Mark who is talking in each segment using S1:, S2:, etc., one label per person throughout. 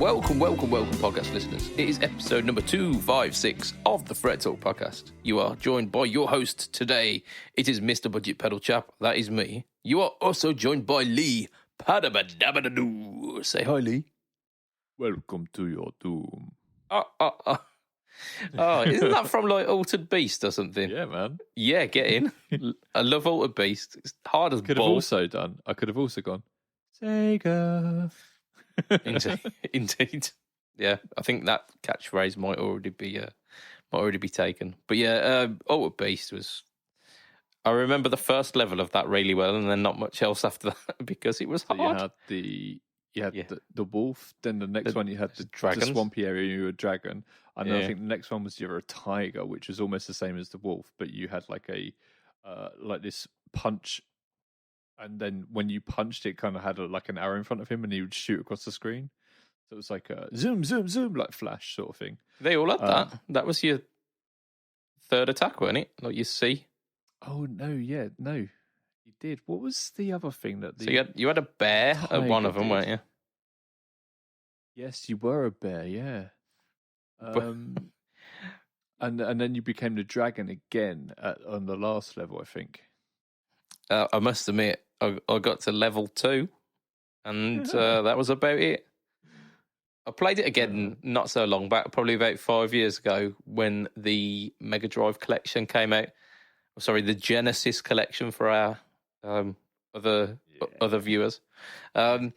S1: Welcome, podcast listeners. It is episode number 256 of the Fret Talk podcast. You are joined by your host today. It is Mr. BudgetPedalChap. That is me. You are also joined by Lee. Padabadabadadoo. Say hi, Lee.
S2: Welcome to your doom.
S1: Oh, isn't that from like Altered Beast or something?
S2: Yeah, man.
S1: Yeah, get in. I love Altered Beast. It's hard as
S2: I could have also gone, Sega.
S1: Indeed. Yeah, I think that catchphrase might already be taken. But yeah, Altered Beast was. I remember the first level of that really well, and then not much else after that because it was hard.
S2: You had the wolf. Then the next one you had the swampy area. You were a dragon, and then I think the next one was you were a tiger, which was almost the same as the wolf, but you had like a like this punch. And then when you punched, it kind of had like an arrow in front of him, and he would shoot across the screen. So it was like a zoom, zoom, zoom, like Flash sort of thing.
S1: They all had that. That was your third attack, wasn't it? Like your C.
S2: Oh no, you did. What was the other thing that?
S1: So you had a bear at one of them, weren't you?
S2: Yes, you were a bear. Yeah. And then you became the dragon again on the last level, I think.
S1: I must admit, I got to level 2, and that was about it. I played it again not so long back, probably about 5 years ago, when the Mega Drive collection came out. Sorry, the Genesis collection for our other viewers, and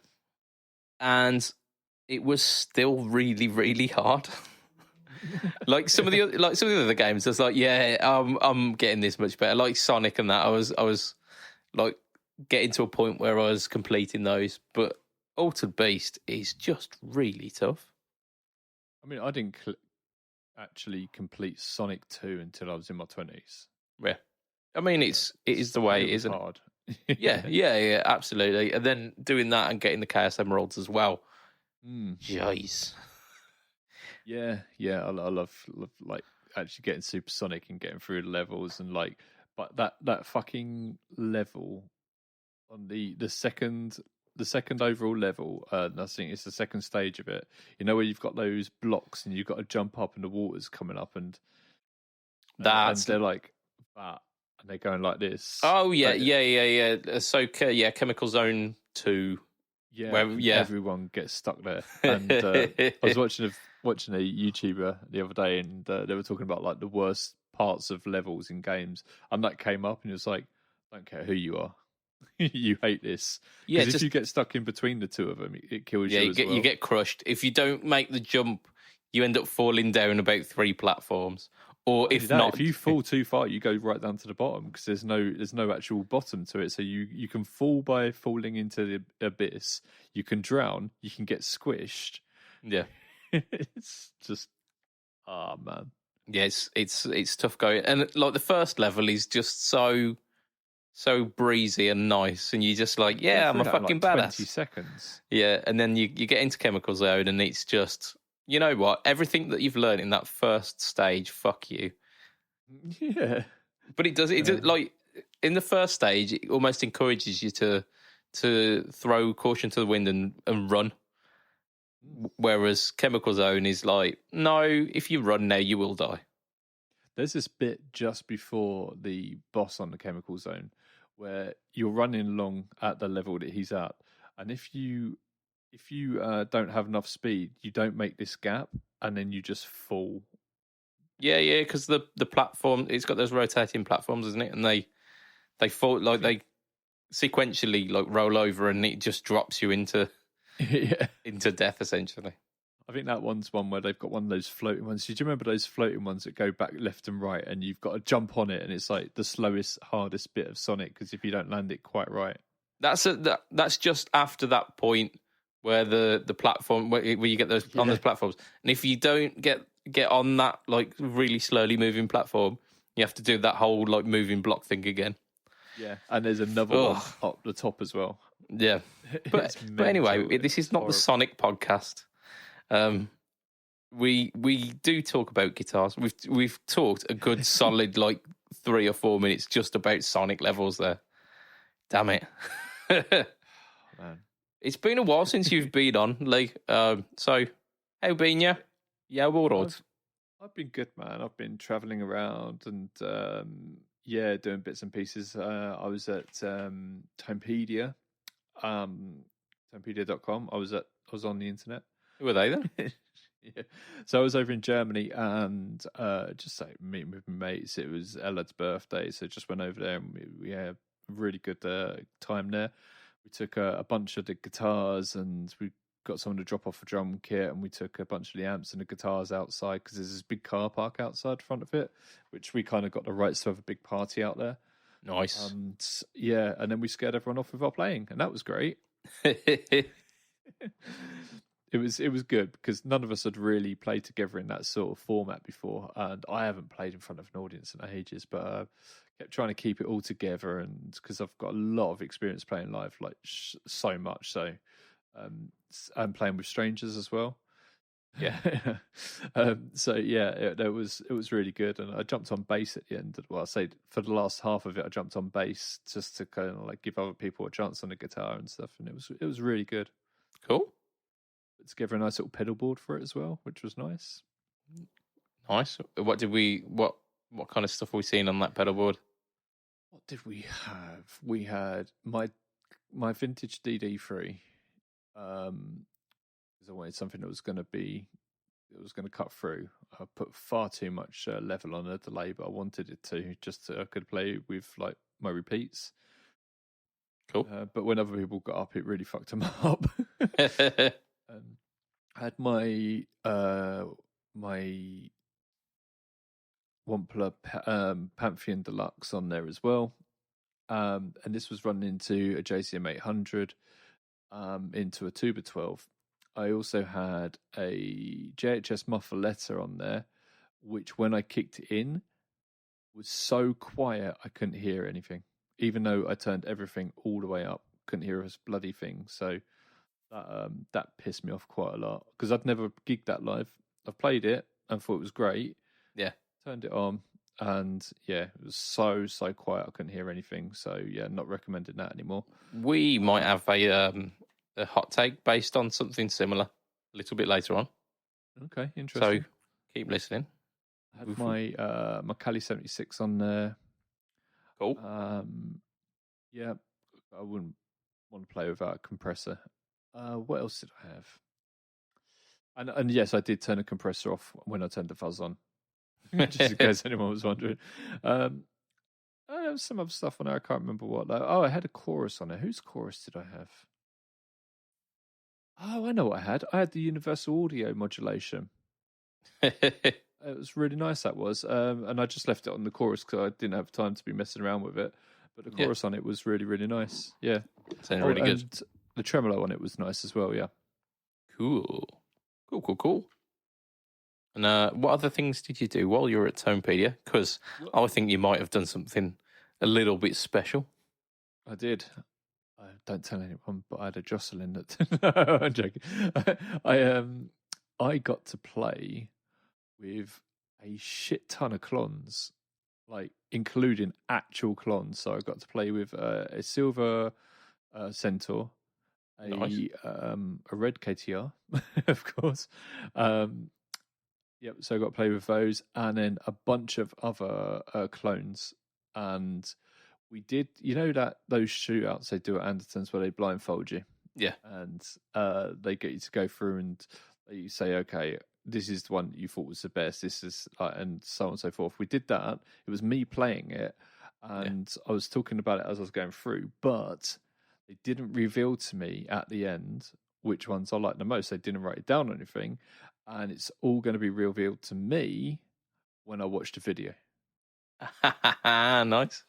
S1: it was still really, really hard. Like some of the other games, I was like, I'm getting this much better. Like Sonic and that, I was like getting to a point where I was completing those, but Altered Beast is just really tough.
S2: I mean, I didn't actually complete Sonic 2 until I was in my 20s.
S1: Yeah, I mean, it is the way it is, isn't
S2: hard.
S1: it? Yeah, absolutely. And then doing that and getting the Chaos Emeralds as well. Jeez.
S2: Yeah, I love like actually getting supersonic and getting through the levels and like, but that fucking level on the second overall level, I think it's the second stage of it. You know where you've got those blocks and you've got to jump up and the water's coming up and they're like that and they're going like this.
S1: Oh yeah. So Chemical Zone 2.
S2: Yeah, where everyone gets stuck there. And I was watching a YouTuber the other day, and they were talking about like the worst parts of levels in games, and that came up, and it was like, I don't care who you are, you hate this. Yeah, if you get stuck in between the two of them, it kills you. Yeah,
S1: you get crushed if you don't make the jump. You end up falling down about 3 platforms. Or if
S2: you fall too far, you go right down to the bottom because there's no actual bottom to it. So you can fall by falling into the abyss. You can drown. You can get squished.
S1: Yeah,
S2: it's just man.
S1: Yeah, it's tough going. And like the first level is just so breezy and nice, and you just like, I'm a fucking badass.
S2: 20 seconds.
S1: Yeah, and then you get into Chemical Zone, and it's just. You know what? Everything that you've learned in that first stage, fuck you.
S2: Yeah.
S1: But it does like in the first stage, it almost encourages you to throw caution to the wind and run. Whereas Chemical Zone is like, no, if you run now, you will die.
S2: There's this bit just before the boss on the Chemical Zone where you're running along at the level that he's at, and if you don't have enough speed, you don't make this gap, and then you just fall.
S1: Yeah, because the platform, it's got those rotating platforms, isn't it? And they fall like they sequentially like roll over, and it just drops you into into death essentially.
S2: I think that one's one where they've got one of those floating ones. Did you remember those floating ones that go back left and right, and you've got to jump on it, and it's like the slowest, hardest bit of Sonic because if you don't land it quite right,
S1: that's just after that point. Where the platform where you get those on those platforms, and if you don't get on that like really slowly moving platform, you have to do that whole like moving block thing again.
S2: Yeah, and there's another one up the top as well.
S1: Yeah, but anyway, this is not the Sonic podcast. We do talk about guitars. We've talked a good solid like 3 or 4 minutes just about Sonic levels there. Damn it.
S2: Man.
S1: It's been a while since you've been on, Lee. So How been you? Yeah, all right.
S2: I've been good, man. I've been traveling around and doing bits and pieces. I was at Tonepedia, Tonepedia.com. I was on the internet.
S1: Who are they then?
S2: Yeah. So I was over in Germany and just like meeting with my mates. It was Ellad's birthday, so just went over there and we had a really good time there. We took a bunch of the guitars and we got someone to drop off a drum kit, and we took a bunch of the amps and the guitars outside because there's this big car park outside front of it, which we kind of got the rights to have a big party out there.
S1: Nice.
S2: And then we scared everyone off with our playing, and that was great. It was good because none of us had really played together in that sort of format before, and I haven't played in front of an audience in ages, but kept trying to keep it all together, and because I've got a lot of experience playing live, like so much, so I'm playing with strangers as well.
S1: Yeah.
S2: It was really good, and I jumped on bass at the end. Well, I say for the last half of it, I jumped on bass just to kind of like give other people a chance on the guitar and stuff, and it was really good.
S1: Cool.
S2: Put together a nice little pedal board for it as well, which was nice.
S1: Nice. What kind of stuff are we seeing on that pedal board?
S2: What did we have? We had my vintage DD3. Because I wanted something that was going to cut through. I put far too much level on a delay, but I wanted it to just so I could play with like my repeats.
S1: Cool.
S2: But when other people got up, it really fucked them up. I had my Wampler Pantheon Deluxe on there as well, and this was running into a JCM 800, into a Tuba 12. I also had a JHS Muffaletta on there, which when I kicked in was so quiet I couldn't hear anything, even though I turned everything all the way up. Couldn't hear a bloody thing. So that pissed me off quite a lot because I'd never gigged that live. I've played it and thought it was great.
S1: Yeah,
S2: turned it on and it was so quiet I couldn't hear anything. So not recommending that anymore.
S1: We might have a hot take based on something similar a little bit later on.
S2: Okay, interesting.
S1: So keep listening.
S2: I had my Cali 76 on there.
S1: Cool.
S2: I wouldn't want to play without a compressor. What else did I have? And yes, I did turn a compressor off when I turned the fuzz on, just in case anyone was wondering. I have some other stuff on there. I can't remember what. Oh, I had a chorus on it. Whose chorus did I have? Oh, I know what I had. I had the universal audio modulation. It was really nice, that was. And I just left it on the chorus because I didn't have time to be messing around with it. But the chorus on it was really, really nice. Yeah.
S1: Sounded really good.
S2: And the tremolo on it was nice as well, yeah.
S1: Cool. And what other things did you do while you were at Tonepedia? Because I think you might have done something a little bit special.
S2: I did. Don't tell anyone, but I had a Jocelyn that... No, I'm joking. I got to play with a shit ton of clones, like including actual clones. So I got to play with a silver Centaur, a red KTR, of course. So I got to play with those, and then a bunch of other clones. And we did, those shootouts they do at Anderton's where they blindfold you.
S1: Yeah.
S2: And they get you to go through and you say, okay, this is the one you thought was the best. This is, and so on and so forth. We did that. It was me playing it. And I was talking about it as I was going through, but they didn't reveal to me at the end which ones I liked the most. They didn't write it down or anything. And it's all going to be revealed to me when I watch the video.
S1: Nice.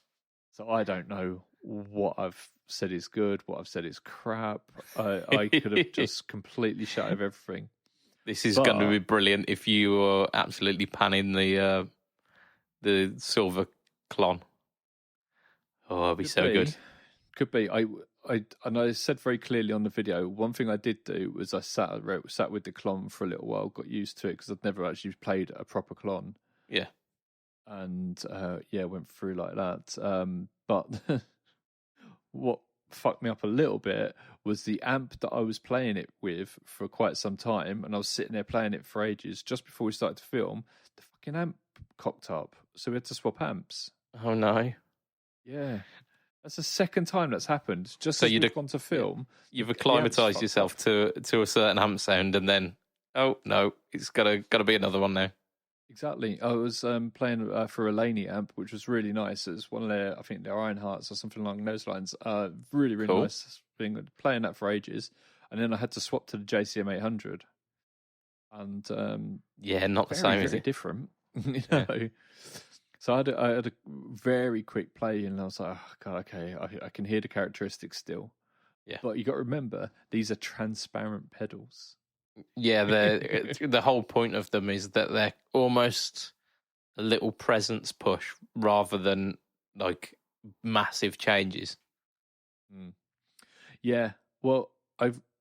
S2: So I don't know what I've said is good, what I've said is crap. I could have just completely shut over everything.
S1: This is going to be brilliant if you are absolutely panning the silver clon. Oh, it'll be so good.
S2: Could be. And I said very clearly on the video, one thing I did do was I sat with the clon for a little while, got used to it because I'd never actually played a proper clon.
S1: Yeah.
S2: And went through like that. But what fucked me up a little bit was the amp that I was playing it with for quite some time, and I was sitting there playing it for ages. Just before we started to film, the fucking amp cocked up, so we had to swap amps.
S1: Oh no!
S2: Yeah, that's the second time that's happened. Just
S1: So
S2: as we've gone to film,
S1: you've
S2: the amp's
S1: acclimatized
S2: fucked
S1: yourself
S2: up.
S1: to a certain amp sound, and then no, it's gotta be another one now.
S2: Exactly. I was playing for a Laney amp, which was really nice. It's one of their, I think, their Iron Hearts or something along those lines. Really, really
S1: Cool.
S2: nice. Been playing that for ages, and then I had to swap to the JCM 800, and
S1: Yeah, not the
S2: very,
S1: same, is
S2: very
S1: it?
S2: different. You know. So I had a very quick play, and I was like, oh, God, okay, I can hear the characteristics still.
S1: Yeah.
S2: But you got to remember, these are transparent pedals.
S1: Yeah, the whole point of them is that they're almost a little presence push rather than like massive changes.
S2: Yeah. Well,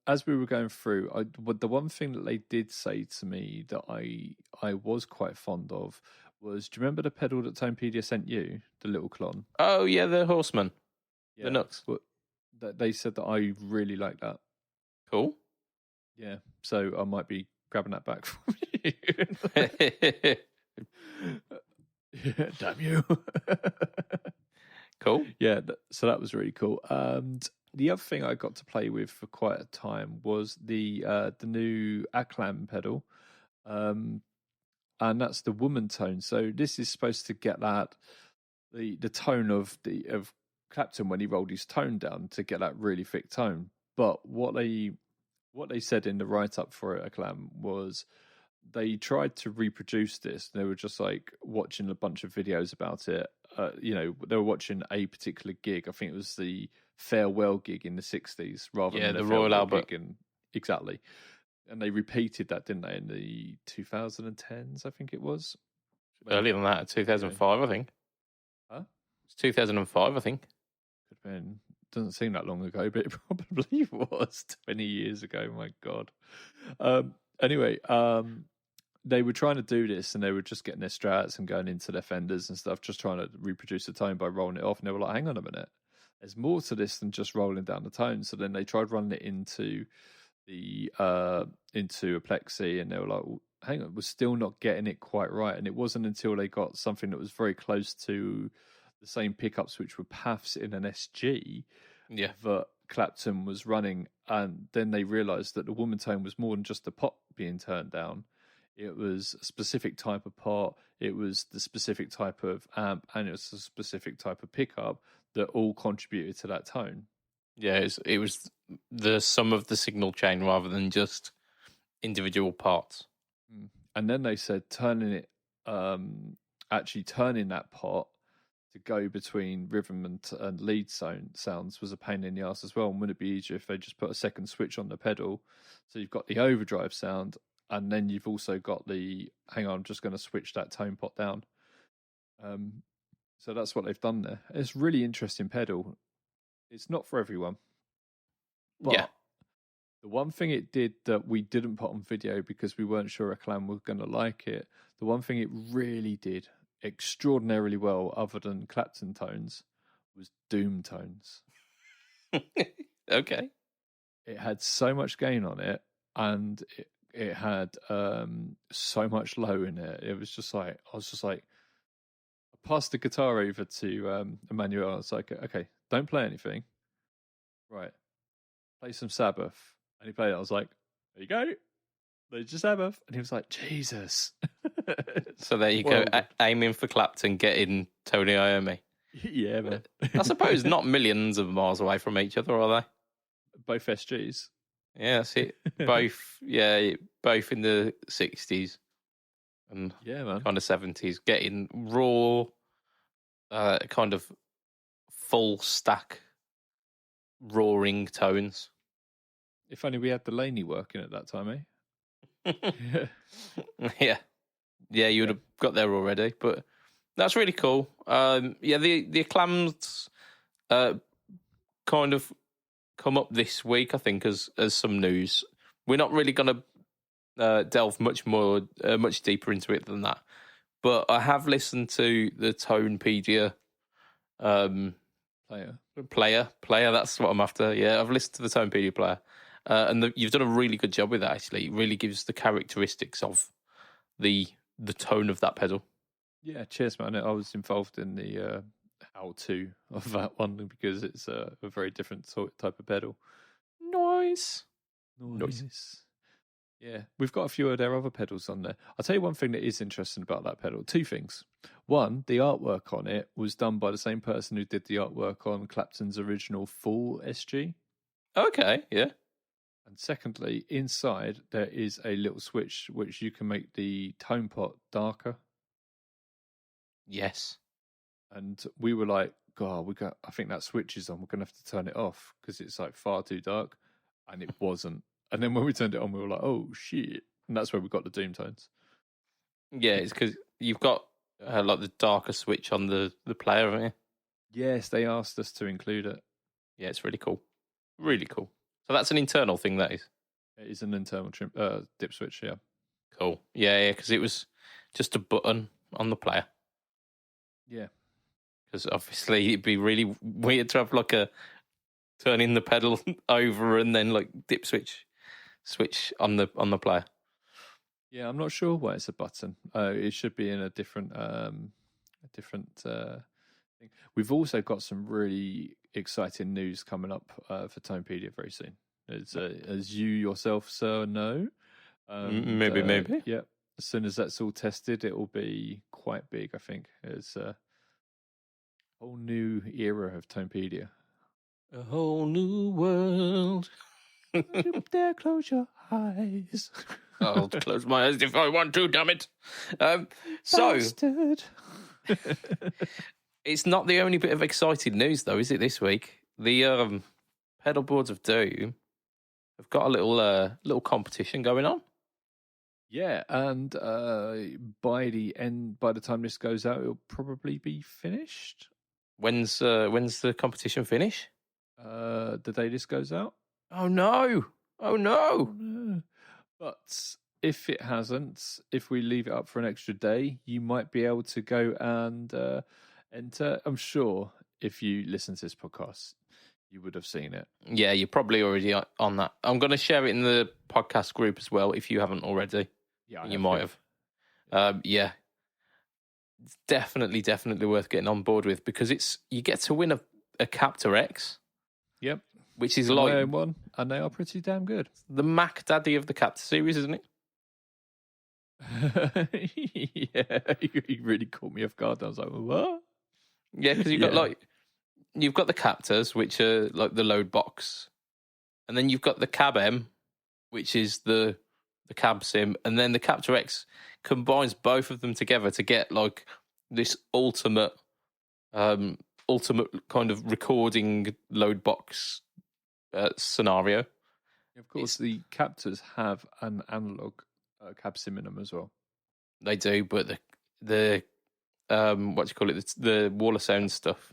S2: as we were going through, the one thing that they did say to me that I was quite fond of was, do you remember the pedal that Tonepedia sent you, the little clon?
S1: Oh yeah, the Horseman, the Nux.
S2: Well, they said that I really like that.
S1: Cool.
S2: Yeah, so I might be grabbing that back from you. Damn you.
S1: Cool.
S2: Yeah, so that was really cool. And the other thing I got to play with for quite a time was the new Acclam pedal, and that's the woman tone. So this is supposed to get that the tone of Clapton when he rolled his tone down to get that really thick tone. But what they said in the write up for it, Acclam, was they tried to reproduce this. They were just like watching a bunch of videos about it. They were watching a particular gig. I think it was the farewell gig in the 60s rather than
S1: the Royal Albert.
S2: Exactly. And they repeated that, didn't they, in the 2010s, I think it was.
S1: Earlier than that, 2005, I think.
S2: Huh?
S1: It's 2005, I think.
S2: Could have been. Doesn't seem that long ago, but it probably was 20 years ago. My God. Anyway, they were trying to do this, and they were just getting their strats and going into their fenders and stuff, just trying to reproduce the tone by rolling it off. And they were like, hang on a minute, there's more to this than just rolling down the tone. So then they tried running it into a plexi, and they were like, well, hang on, we're still not getting it quite right. And it wasn't until they got something that was very close to the same pickups, which were paths in an SG, that Clapton was running. And then they realized that the woman tone was more than just the pot being turned down. It was a specific type of pot, it was the specific type of amp, and it was a specific type of pickup that all contributed to that tone.
S1: Yeah, it was the sum of the signal chain rather than just individual parts.
S2: And then they said actually turning that pot to go between rhythm and lead sounds was a pain in the ass as well. And wouldn't it be easier if they just put a second switch on the pedal? So you've got the overdrive sound, and then you've also got hang on, I'm just going to switch that tone pot down. So that's what they've done there. It's a really interesting pedal. It's not for everyone. But the one thing it did that we didn't put on video because we weren't sure Acclam was going to like it, the one thing it really did extraordinarily well, other than Clapton tones, was Doom tones.
S1: Okay.
S2: It had so much gain on it, and it had so much low in it. It was just like, I passed the guitar over to Emmanuel. I was like, okay, don't play anything. Right. Play some Sabbath. And he played it. I was like, there you go. There's just Sabbath. And he was like, Jesus.
S1: So there you go. Aiming for Clapton, getting Tony Iommi.
S2: Yeah, man.
S1: I suppose not millions of miles away from each other, are they?
S2: Both SGs.
S1: Yeah, that's it. Both in the 60s and
S2: man.
S1: kind of 70s, getting raw, kind of full stack roaring tones.
S2: If only we had the Laney working at that time, eh?
S1: Yeah, you would have got there already, but that's really cool. The Acclams kind of come up this week, I think, as some news. We're not really going to delve much deeper into it than that, but I have listened to the Tonepedia
S2: Player.
S1: Player. That's what I'm after. Yeah, I've listened to the Tonepedia player, and you've done a really good job with that. Actually, it really gives the characteristics of the tone of that pedal.
S2: Yeah, cheers, man. I was involved in the how-to of that one because it's a very different type of pedal.
S1: Nice.
S2: Yeah, we've got a few of their other pedals on there. I'll tell you one thing that is interesting about that pedal. Two things. One, the artwork on it was done by the same person who did the artwork on Clapton's original Full SG.
S1: Okay, yeah.
S2: And secondly, inside there is a little switch which you can make the tone pot darker.
S1: Yes.
S2: And we were like, God, I think that switch is on. We're going to have to turn it off because it's like far too dark. And it wasn't. And then when we turned it on, we were like, oh, shit. And that's where we got the doom tones.
S1: Yeah, it's because you've got like the darker switch on the player, haven't you?
S2: Yes, they asked us to include it.
S1: Yeah, it's really cool. Really cool. So that's an internal thing, that is?
S2: It is an internal dip switch, yeah.
S1: Cool. Yeah, because it was just a button on the player.
S2: Yeah.
S1: Because obviously it'd be really weird to have like a turning the pedal over and then like dip switch on the player.
S2: Yeah, I'm not sure why it's a button. It should be in a different thing. We've also got some really exciting news coming up for Tonepedia very soon. As you yourself, sir, know.
S1: Maybe.
S2: Yeah. As soon as that's all tested, it will be quite big, I think. It's a whole new era of Tonepedia.
S1: A whole new world.
S2: There, close your eyes.
S1: I'll close my eyes if I want to, damn it. So, it's not the only bit of exciting news, though, is it, this week? The pedal boards of Doom have got a little competition going on.
S2: Yeah, and by the time this goes out, it'll probably be finished.
S1: When's the competition finish?
S2: The day this goes out.
S1: Oh no!
S2: But if it hasn't, if we leave it up for an extra day, you might be able to go and enter. I'm sure if you listen to this podcast, you would have seen it.
S1: Yeah, you're probably already on that. I'm going to share it in the podcast group as well if you haven't already.
S2: Yeah,
S1: you might have. Yeah, it's definitely worth getting on board with because you get to win a Captor X.
S2: Yep.
S1: Which is
S2: like my own one, and they are pretty damn good.
S1: The Mac Daddy of the Captor series, isn't it?
S2: Yeah, you really caught me off guard. I was like, what?
S1: Yeah, because you've got the Captors, which are like the load box, and then you've got the Cab M, which is the cab sim, and then the Captor X combines both of them together to get like this ultimate kind of recording load box scenario.
S2: Of course, the Captors have an analog cab sim in them as well.
S1: They do, but the what do you call it? The wall of sound stuff.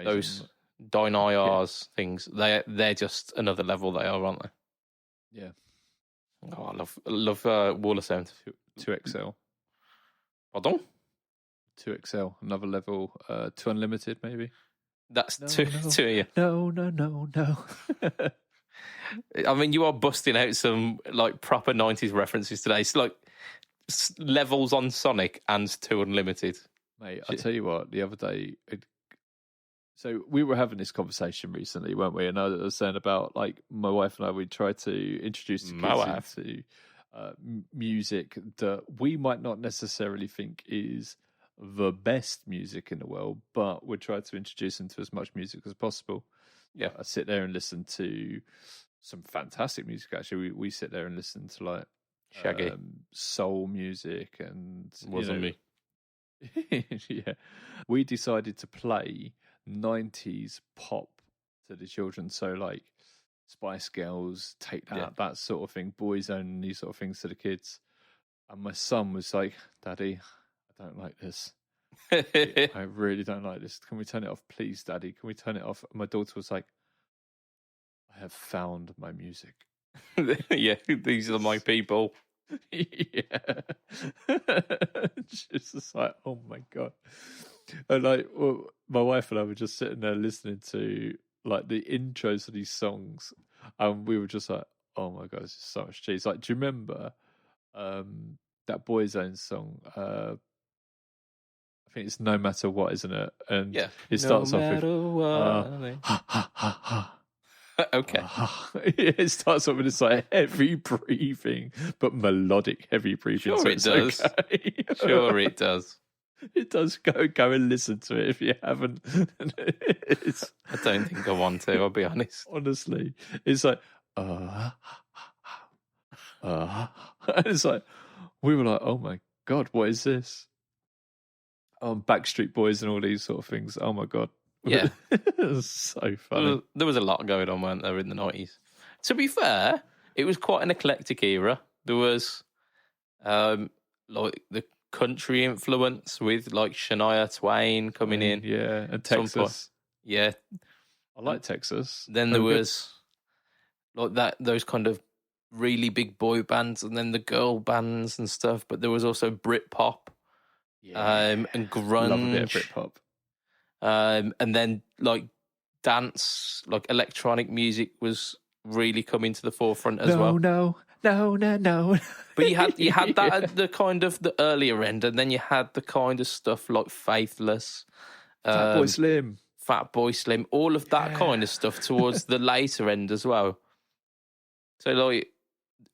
S1: Those Dyne IRs things. They're just another level. They are, aren't they?
S2: Yeah.
S1: Oh, I love wall of sound.
S2: 2XL.
S1: Pardon?
S2: 2XL, another level. 2 Unlimited, maybe.
S1: That's two. Yeah.
S2: No.
S1: I mean, you are busting out some like proper 90s references today. It's like levels on Sonic and 2 Unlimited.
S2: Mate, I'll tell you what, the other day, so we were having this conversation recently, weren't we? And I was saying about like my wife and I, we tried to introduce the kids into music that we might not necessarily think is the best music in the world, but we try to introduce them to as much music as possible.
S1: Yeah,
S2: I sit there and listen to some fantastic music. Actually, we sit there and listen to like
S1: Shaggy
S2: soul music, and
S1: wasn't me.
S2: Yeah, we decided to play 90s pop to the children. So like Spice Girls, Take That, that sort of thing, Boyzone, and these sort of things to the kids. And my son was like, Daddy, I don't like this. I really don't like this. Can we turn it off, please, Daddy? Can we turn it off? And my daughter was like, I have found my music.
S1: Yeah, these are my people.
S2: Yeah. Just like, oh my God. And like, well, my wife and I were just sitting there listening to like the intros of these songs, and we were just like, "Oh my god, this is so much cheese!" Like, do you remember that Boyzone song? I think it's "No Matter What," isn't it? And
S1: Yeah.
S2: it starts
S1: no
S2: off with
S1: matter what.
S2: ha ha ha ha.
S1: Okay.
S2: It starts off with this like heavy breathing, but melodic heavy breathing.
S1: Sure
S2: so
S1: it
S2: it's
S1: does.
S2: Okay.
S1: Sure it does.
S2: It does. Go and listen to it if you haven't. It's,
S1: I don't think I want to, I'll be honest.
S2: honestly, it's like it's like we were like, oh my god, what is this? Backstreet Boys and all these sort of things. Oh my god.
S1: Yeah.
S2: It was so funny.
S1: There was a lot going on, weren't there, in the 90s? To be fair, it was quite an eclectic era. There was like the country influence with like Shania Twain coming in.
S2: Yeah, and
S1: Some point.
S2: Texas.
S1: Yeah.
S2: I like Texas.
S1: Then there was like those kind of really big boy bands, and then the girl bands and stuff. But there was also Britpop, and grunge.
S2: Love a bit of Britpop.
S1: And then like dance, like electronic music was really coming to the forefront as well.
S2: No.
S1: But you had that at the kind of the earlier end, and then you had the kind of stuff like Faithless, Fatboy Slim, all of that kind of stuff towards the later end as well. So like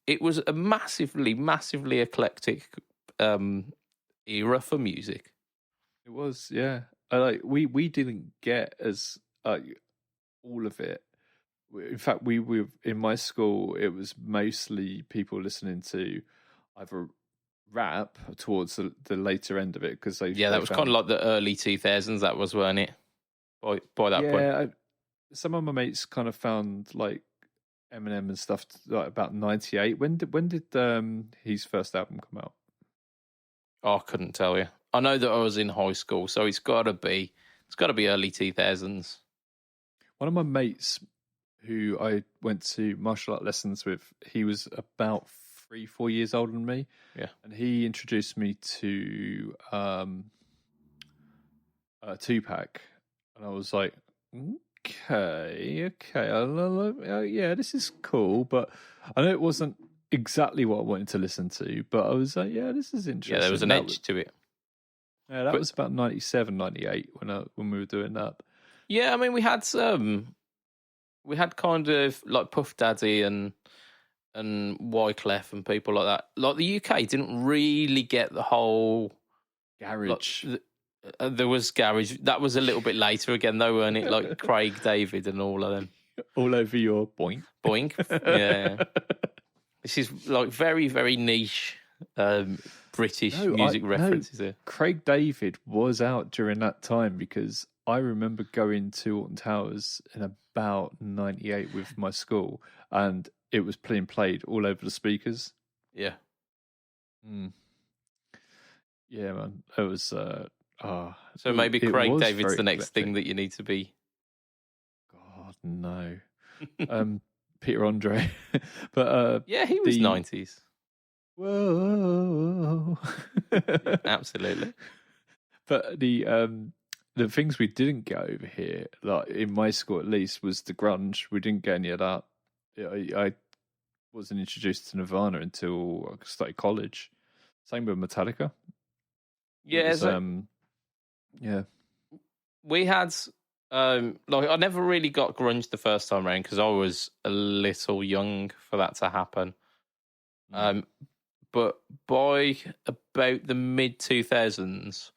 S1: it was a massively eclectic era for music.
S2: It was, yeah. We didn't get as all of it. In fact, we in my school. It was mostly people listening to either rap towards the later end of it because
S1: that was kind of like the early 2000s. That was, weren't it? By that point,
S2: some of my mates kind of found like Eminem and stuff like about 98. When did his first album come out?
S1: Oh, I couldn't tell you. I know that I was in high school, so it's got to be early 2000s.
S2: One of my mates who I went to martial art lessons with, he was about 3-4 years older than me.
S1: Yeah. And
S2: he introduced me to Tupac. And I was like, okay. Yeah, this is cool. But I know it wasn't exactly what I wanted to listen to. But I was like, yeah, this is interesting.
S1: Yeah, there was an edge to it.
S2: Yeah, that was about 97, 98 when we were doing that.
S1: Yeah, I mean, we had kind of like Puff Daddy and Wyclef and people like that. Like the UK didn't really get the whole
S2: garage.
S1: Like, there was garage. That was a little bit later again, though, weren't it? Like Craig David and all of them.
S2: All over your boink.
S1: Yeah. This is like very, very niche British music references here.
S2: Craig David was out during that time because I remember going to Alton Towers in about 98 with my school, and it was being played all over the speakers.
S1: Yeah.
S2: Yeah, man. It was...
S1: so maybe Craig David's the next thing that you need to be.
S2: God, no. Peter Andre. But
S1: yeah, he was 90s.
S2: Whoa. Absolutely. But the things we didn't get over here, like in my school at least, was the grunge. We didn't get any of that. I wasn't introduced to Nirvana until I started college. Same with Metallica.
S1: Yeah,
S2: yeah.
S1: We had like I never really got grunge the first time around because I was a little young for that to happen. But by about the mid 2000s,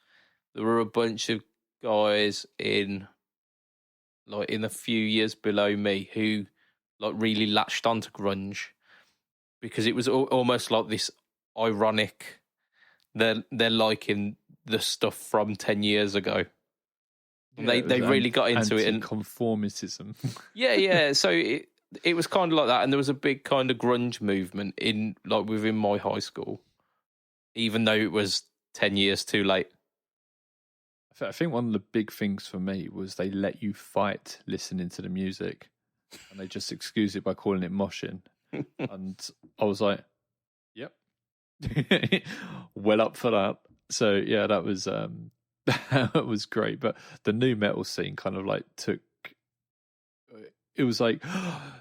S1: there were a bunch of guys in a few years below me who like really latched onto grunge because it was almost like this ironic. They're liking the stuff from 10 years ago. Yeah, they really got into it and
S2: conformism.
S1: yeah. So it was kind of like that, and there was a big kind of grunge movement within my high school, even though it was 10 years too late.
S2: I think one of the big things for me was they let you fight listening to the music, and they just excuse it by calling it moshing. And I was like, yep. Well up for that. So yeah, that was That was great. But the new metal scene kind of like took. It was like,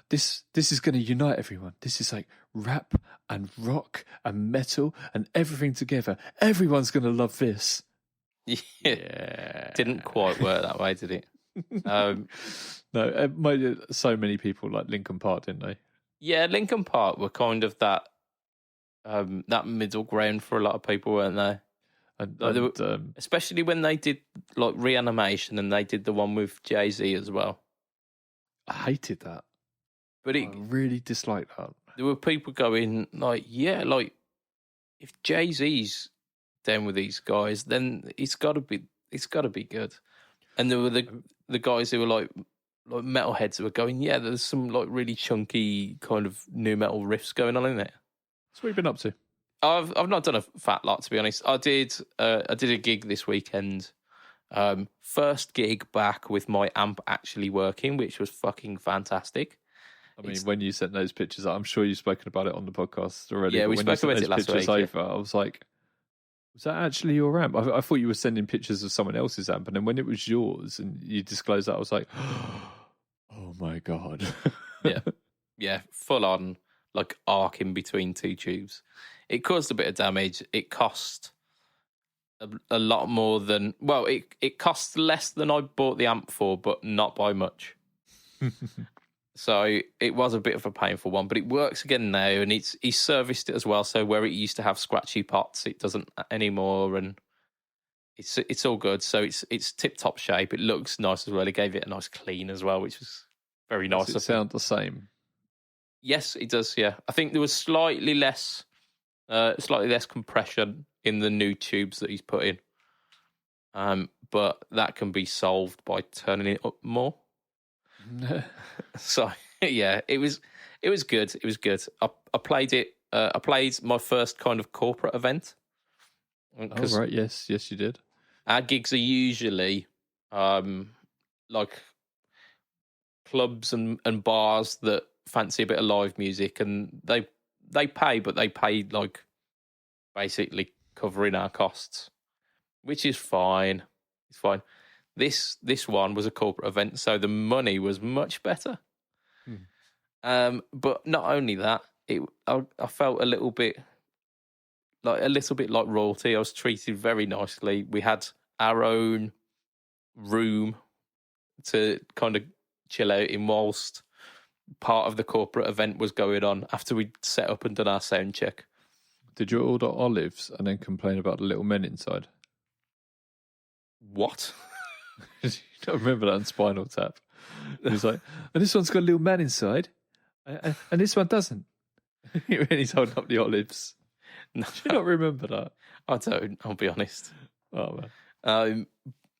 S2: this is going to unite everyone. This is like rap and rock and metal and everything together. Everyone's going to love this.
S1: Yeah. Didn't quite work that way, did it?
S2: No, so many people like Linkin Park, didn't they?
S1: Yeah, Linkin Park were kind of that middle ground for a lot of people, weren't they? Especially when they did like Reanimation, and they did the one with Jay-Z as well.
S2: I hated that.
S1: But
S2: I really disliked that.
S1: There were people going like, yeah, like if Jay-Z's down with these guys, then it's got to be good. And there were the guys who were like metalheads who were going, yeah, there's some like really chunky kind of new metal riffs going on in there.
S2: So what have you been up to?
S1: I've not done a fat lot, to be honest. I did a gig this weekend. First gig back with my amp actually working, which was fucking fantastic.
S2: I mean, when you sent those pictures, I'm sure you've spoken about it on the podcast already.
S1: Yeah, we spoke about it last week.
S2: Over, I was like, was that actually your amp? I thought you were sending pictures of someone else's amp, and then when it was yours and you disclosed that, I was like, oh my God.
S1: Yeah, full on, like arc in between two tubes. It caused a bit of damage. It cost a lot more than, well, it cost less than I bought the amp for, but not by much. So it was a bit of a painful one, but it works again now, and he serviced it as well. So where it used to have scratchy pots, it doesn't anymore, and it's all good. So it's tip top shape. It looks nice as well. It gave it a nice clean as well, which was very nice.
S2: Does it sound the same?
S1: Yes, it does. Yeah, I think there was slightly less compression in the new tubes that he's put in, but that can be solved by turning it up more. So yeah, it was good. It was good. I played it. I played my first kind of corporate event.
S2: Oh right, yes, you did.
S1: Our gigs are usually like clubs and bars that fancy a bit of live music, and they pay, but they pay like basically covering our costs, which is fine. It's fine. This one was a corporate event, so the money was much better. But not only that, I felt a little bit like royalty. I was treated very nicely. We had our own room to kind of chill out in whilst part of the corporate event was going on after we'd set up and done our sound check.
S2: Did you order olives and then complain about the little men inside?
S1: What?
S2: You don't remember that on Spinal Tap? He's like, and this one's got a little man inside, and this one doesn't. And he's holding up the olives. No. Do you not remember that?
S1: I don't. I'll be honest.
S2: Oh man.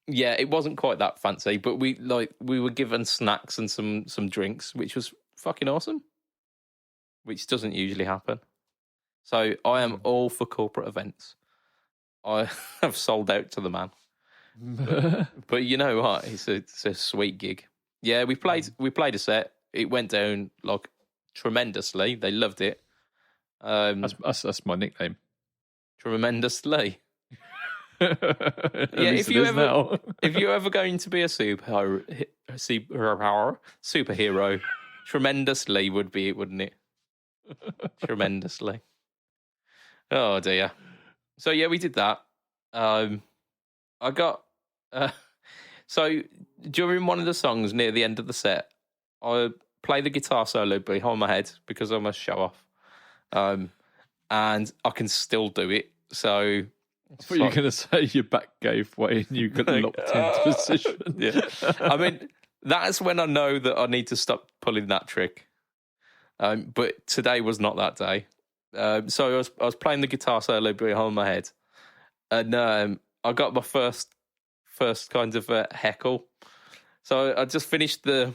S1: Yeah, it wasn't quite that fancy, but we were given snacks and some drinks, which was fucking awesome. Which doesn't usually happen. So I am all for corporate events. I have sold out to the man. But you know what? It's a sweet gig. Yeah, we played a set. It went down like tremendously. They loved it.
S2: That's my nickname.
S1: Tremendously. Yeah, if you're ever going to be a superhero, tremendously would be it, wouldn't it? Tremendously. Oh dear. So yeah, we did that. I got so during one of the songs near the end of the set, I play the guitar solo behind my head because I'm a show off, and I can still do it. So
S2: I thought you were going to say your back gave way and you got locked into position.
S1: Yeah, I mean that's when I know that I need to stop pulling that trick. But today was not that day. So I was playing the guitar solo behind my head, and I got my first kind of heckle. So I just finished the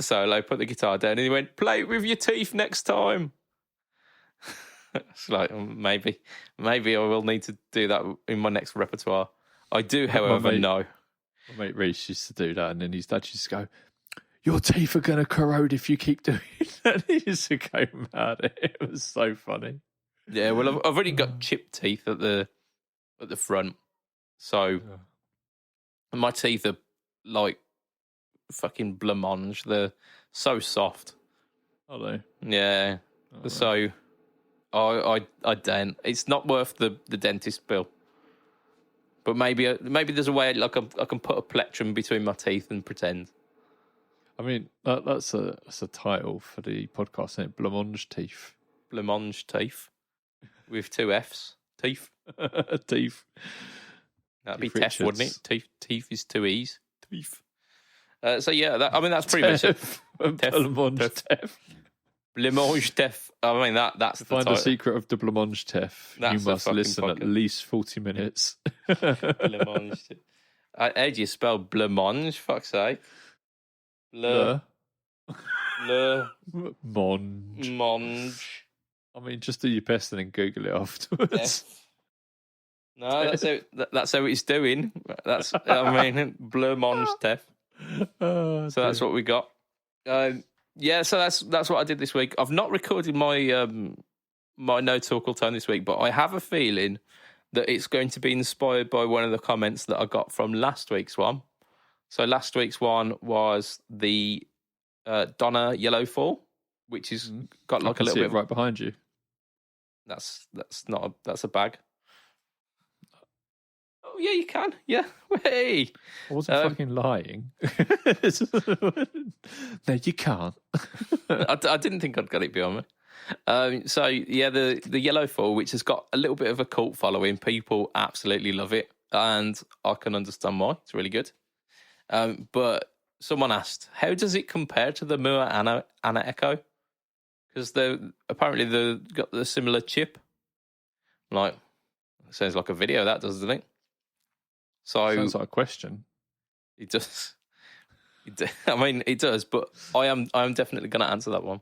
S1: solo, put the guitar down, and he went, "Play it with your teeth next time." It's like maybe I will need to do that in my next repertoire. I do, however, know.
S2: My mate Reece used to do that, and then his dad used to go, "Your teeth are going to corrode if you keep doing that." He used to go mad. It was so funny.
S1: Yeah, well, I've already got chipped teeth at the front, so My teeth are like fucking Blumonj. They're so soft.
S2: Are they?
S1: Yeah.
S2: Oh,
S1: So I don't. It's not worth the dentist bill. But maybe there's a way like I can put a plectrum between my teeth and pretend.
S2: I mean, that's a title for the podcast, isn't it? Blumonj teeth.
S1: Blumonj teeth with 2 F's. Teeth.
S2: Teeth.
S1: That'd be
S2: Keith
S1: Teff, wouldn't
S2: Richards.
S1: it? Teeth is 2 E's. Teeth. So yeah, that's pretty much it.
S2: Blumonj Teff.
S1: Blumonj Teff. I mean that's
S2: To
S1: the
S2: find
S1: title.
S2: the secret of the Blumonj Teff, you
S1: That's a
S2: must
S1: fucking
S2: listen at
S1: podcast.
S2: least 40 minutes.
S1: Blumonj. How do you spell Blumonj? Fuck's sake.
S2: Le.
S1: Monj.
S2: Monj. I mean, just do your best and then Google it afterwards.
S1: Teff. No, that's how it's doing. That's Blumonj Teff.
S2: Oh,
S1: So that's what we got. Yeah, so that's what I did this week. I've not recorded my my no talk tone this week, but I have a feeling that it's going to be inspired by one of the comments that I got from last week's one. So last week's one was the Donna Yellowfall, which has got like a little bit
S2: right behind you.
S1: That's a bag. Oh yeah, you can. Yeah, hey.
S2: I wasn't fucking lying. No, you can't.
S1: I didn't think I'd got it behind me. So yeah, the Yellowfall, which has got a little bit of a cult following, people absolutely love it, and I can understand why. It's really good. But someone asked, how does it compare to the Moore Anna Echo? Because apparently they've got the similar chip. Like, sounds like a video, that doesn't it? So
S2: sounds like a question.
S1: It does. I mean, it does, but I am definitely going to answer that one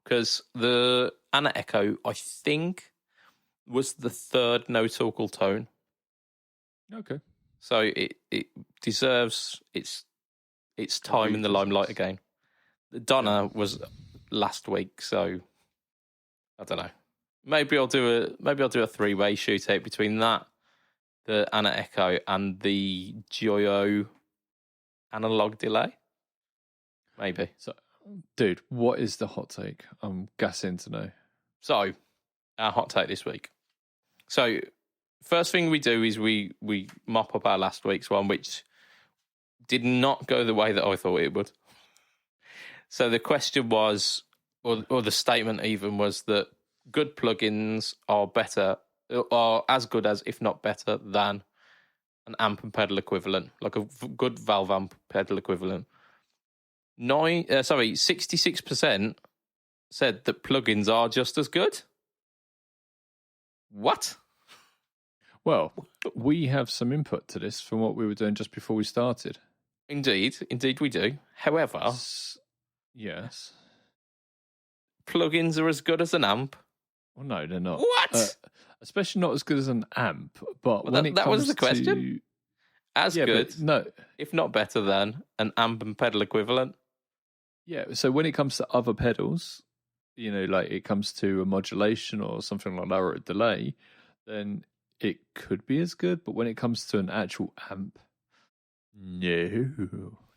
S1: because the Anna Echo, I think, was the third no-talkal tone.
S2: Okay.
S1: So it deserves its time in the limelight again. The Donna was last week, so I don't know. Maybe I'll do a 3-way shootout between that, the Anna Echo, and the Joyo analog delay. Maybe.
S2: So, dude, what is the hot take? I'm gassing to know.
S1: So, our hot take this week. So, first thing we do is we mop up our last week's one, which did not go the way that I thought it would. So the question was, or the statement even was that good plugins are as good as, if not better than, an amp and pedal equivalent, like a good valve amp pedal equivalent. 66% said that plugins are just as good. What?
S2: Well, we have some input to this from what we were doing just before we started.
S1: Indeed we do. However,
S2: yes,
S1: plugins are as good as an amp.
S2: Well, no, they're not.
S1: What?
S2: Especially not as good as an amp. But
S1: Well,
S2: when it
S1: that
S2: comes
S1: was the question. As good,
S2: no,
S1: if not better than, an amp and pedal equivalent.
S2: Yeah, so when it comes to other pedals, like it comes to a modulation or something like that, or a delay, then it could be as good. But when it comes to an actual amp, no,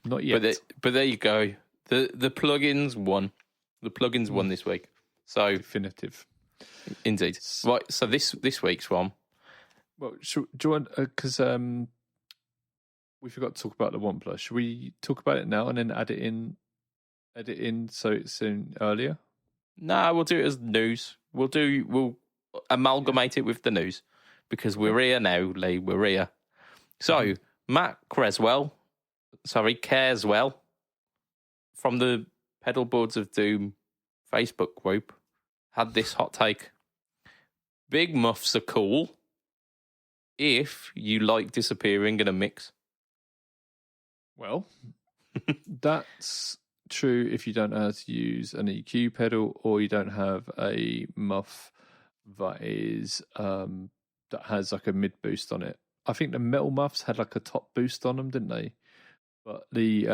S2: not yet.
S1: But there you go. The plugins won. The plugins won this week. So
S2: definitive.
S1: Indeed. Right. So this week's one.
S2: Well, do you want? Because we forgot to talk about the OnePlus. Should we talk about it now and then add it in so it's in earlier?
S1: Nah, we'll do it as news. We'll amalgamate it with the news because we're here now, Lee. We're here. So Matt Careswell from the Pedal Boards of Doom Facebook group had this hot take. Big muffs are cool if you like disappearing in a mix.
S2: Well, that's true if you don't know how to use an EQ pedal or you don't have a muff that is that has like a mid boost on it. I think the metal muffs had like a top boost on them, didn't they? But the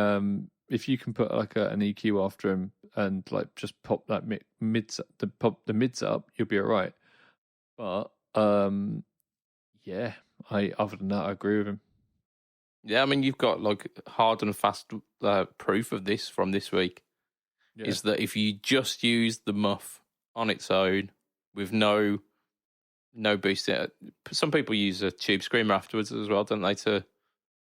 S2: if you can put like an EQ after them and like just pop that mids up, you'll be all right. But other than that, I agree with him.
S1: Yeah, I mean, you've got like hard and fast proof of this from this week.
S2: Yeah.
S1: Is that if you just use the muff on its own with no boost, some people use a tube screamer afterwards as well, don't they, to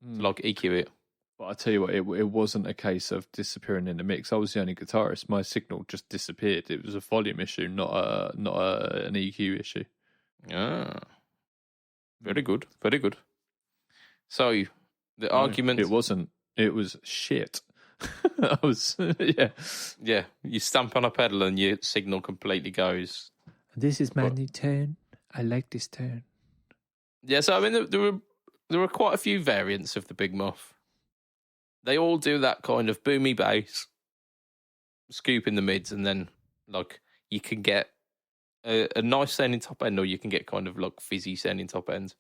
S1: like EQ it.
S2: But I tell you what, it wasn't a case of disappearing in the mix. I was the only guitarist. My signal just disappeared. It was a volume issue, not an EQ issue.
S1: Ah, very good, very good. So the argument,
S2: it wasn't. It was shit. I was
S1: yeah. You stamp on a pedal and your signal completely goes.
S2: This is my new turn. I like this turn.
S1: Yeah, so I mean, there were quite a few variants of the Big Muff. They all do that kind of boomy bass, scoop in the mids, and then like you can get a nice sounding top end, or you can get kind of like fizzy sounding top ends.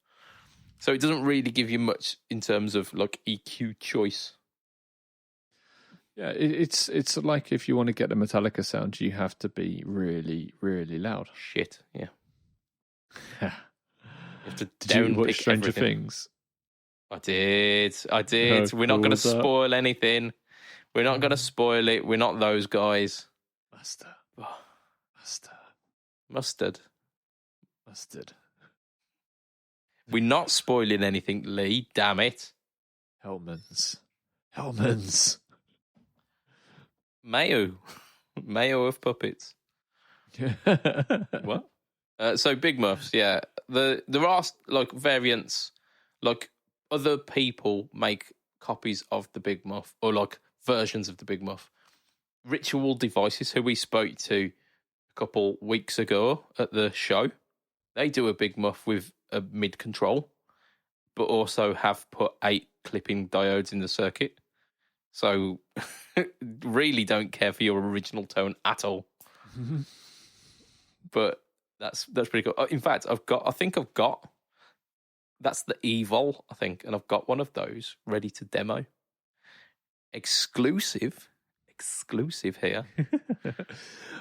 S1: So it doesn't really give you much in terms of like EQ choice.
S2: Yeah, it's like if you want to get a Metallica sound, you have to be really, really loud.
S1: Shit, yeah. You have to
S2: Did you watch Stranger
S1: everything.
S2: Things?
S1: I did.
S2: How
S1: We're not
S2: cool
S1: going to
S2: was that?
S1: spoil anything. We're not going to spoil it. We're not those guys. Mustard. We're not spoiling anything, Lee. Damn it.
S2: Hellman's.
S1: Mayo of puppets. What? So Big Muffs, yeah. There are like variants, like other people make copies of the Big Muff or like versions of the Big Muff. Ritual Devices, who we spoke to a couple weeks ago at the show, they do a Big Muff with a mid control, but also have put 8 clipping diodes in the circuit. So really don't care for your original tone at all. But that's pretty cool. In fact, I think I've got that's the Evol, I think, and I've got one of those ready to demo. Exclusive here.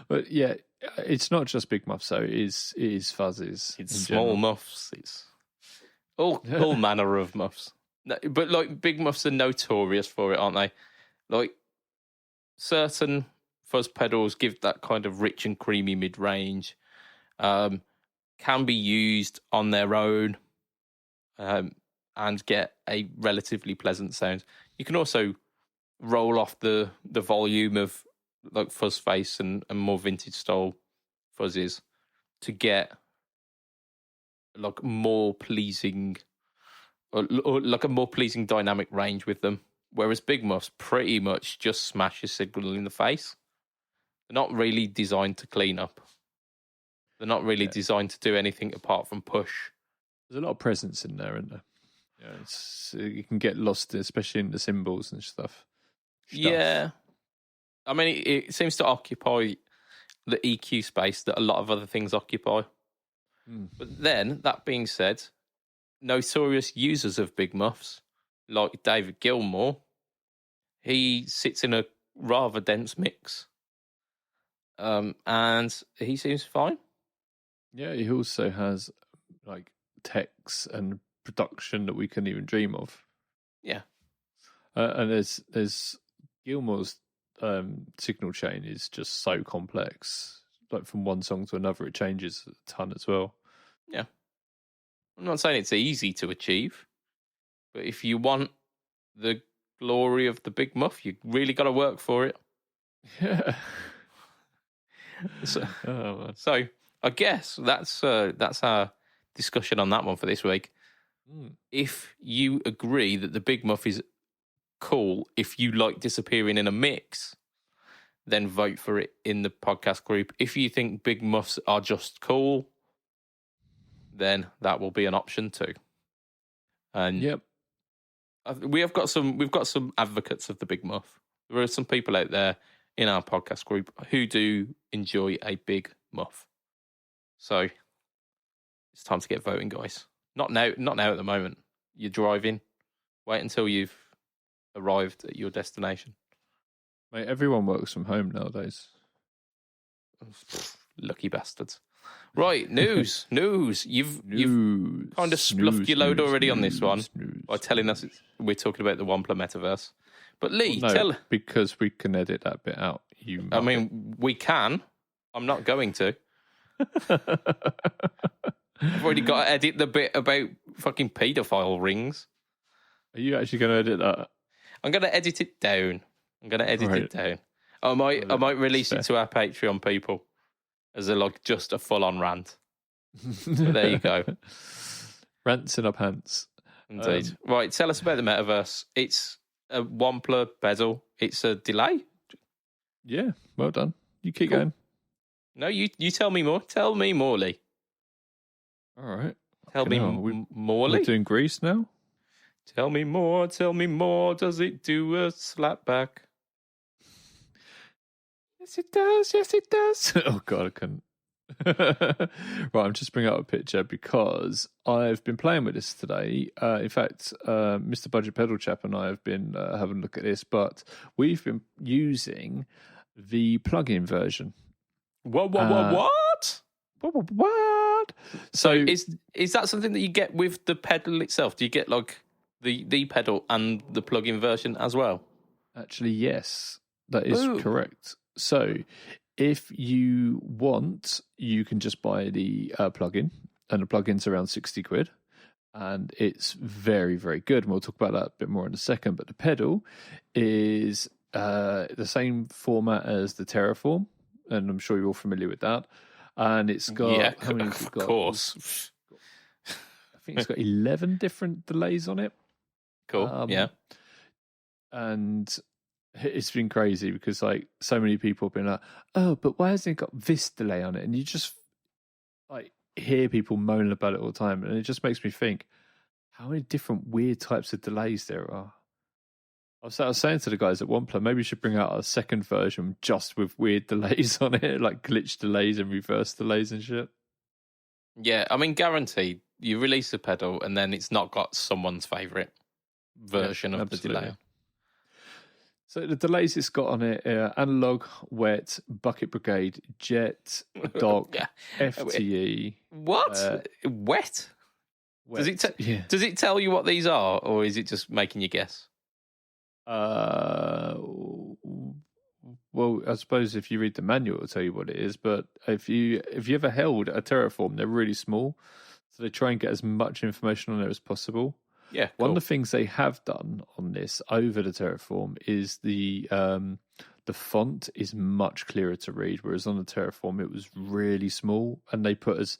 S2: But yeah, it's not just Big Muffs, so it is fuzzes.
S1: It's small muffs. It's all manner of muffs. No, but like Big Muffs are notorious for it, aren't they? Like certain fuzz pedals give that kind of rich and creamy mid range. Can be used on their own and get a relatively pleasant sound. You can also roll off the volume of like fuzz face and more vintage style fuzzes to get like more pleasing or like a more pleasing dynamic range with them. Whereas Big Muffs pretty much just smash your signal in the face. They're not really designed to clean up. They're not really designed to do anything apart from push.
S2: There's a lot of presence in there, isn't there? Yeah, you can get lost, especially in the cymbals and stuff.
S1: Yeah. I mean, it seems to occupy the EQ space that a lot of other things occupy. But then, that being said, notorious users of Big Muffs, like David Gilmour, he sits in a rather dense mix. And he seems fine.
S2: Yeah, he also has like techs and production that we couldn't even dream of.
S1: Yeah.
S2: And there's Gilmour's signal chain is just so complex. Like from one song to another, it changes a ton as well.
S1: Yeah. I'm not saying it's easy to achieve, but if you want the glory of the Big Muff, you really got to work for it.
S2: Yeah.
S1: So I guess that's our discussion on that one for this week. If you agree that the Big Muff is cool, if you like disappearing in a mix, then vote for it in the podcast group. If you think Big Muffs are just cool, then that will be an option too. And we've got some advocates of the Big Muff. There are some people out there in our podcast group who do enjoy a big muff. So it's time to get voting, guys. Not now at the moment. You're driving. Wait until you've arrived at your destination.
S2: Mate, everyone works from home nowadays.
S1: Lucky bastards. Right, news. You've kind of spluffed your load already on this one by telling us we're talking about the Wampler metaverse. But Lee,
S2: because we can edit that bit out.
S1: I mean, we can. I'm not going to. I've already got to edit the bit about fucking paedophile rings.
S2: Are you actually going to edit that?
S1: I'm going to edit it down. I might release it to our Patreon people as just a full-on rant. But there you go.
S2: Rants in our pants.
S1: Indeed. Right, tell us about the metaverse. It's a Wampler pedal. It's a delay.
S2: Yeah, well done. You keep going.
S1: No, you tell me more. Tell me more, Lee.
S2: All right.
S1: Tell me more, Lee.
S2: We're doing Greece now?
S1: Tell me more. Does it do a slap back?
S2: Yes, it does. Oh, God, I couldn't. Right, I'm just bringing up a picture because I've been playing with this today. In fact, Mr. BudgetPedalChap and I have been having a look at this, but we've been using the plug-in version.
S1: What? So is that something that you get with the pedal itself? Do you get the pedal and the plug-in version as well?
S2: Actually, yes, that is correct. So if you want, you can just buy the plug-in, and the plug-in's around 60 quid, and it's very, very good. And we'll talk about that a bit more in a second. But the pedal is the same format as the Terraform, and I'm sure you're all familiar with that. And it's got how many? Of
S1: course.
S2: I think it's got 11 different delays on it.
S1: Cool. Yeah.
S2: And it's been crazy because so many people have been like, "Oh, but why hasn't it got this delay on it?" And you just hear people moaning about it all the time, and it just makes me think how many different weird types of delays there are. I was saying to the guys at Wampler, maybe we should bring out a second version just with weird delays on it, like glitch delays and reverse delays and shit.
S1: Yeah, I mean, guaranteed, you release a pedal and then it's not got someone's favourite version of the delay.
S2: So the delays it's got on it are Analog, Wet, Bucket Brigade, Jet, Dock, FTE.
S1: What? Wet? Does it tell you what these are, or is it just making you guess?
S2: Well, I suppose if you read the manual, it'll tell you what it is. But if you ever held a Terraform, they're really small, so they try and get as much information on there as possible.
S1: Yeah, cool.
S2: One of the things they have done on this over the Terraform is the font is much clearer to read, whereas on the Terraform it was really small, and they put as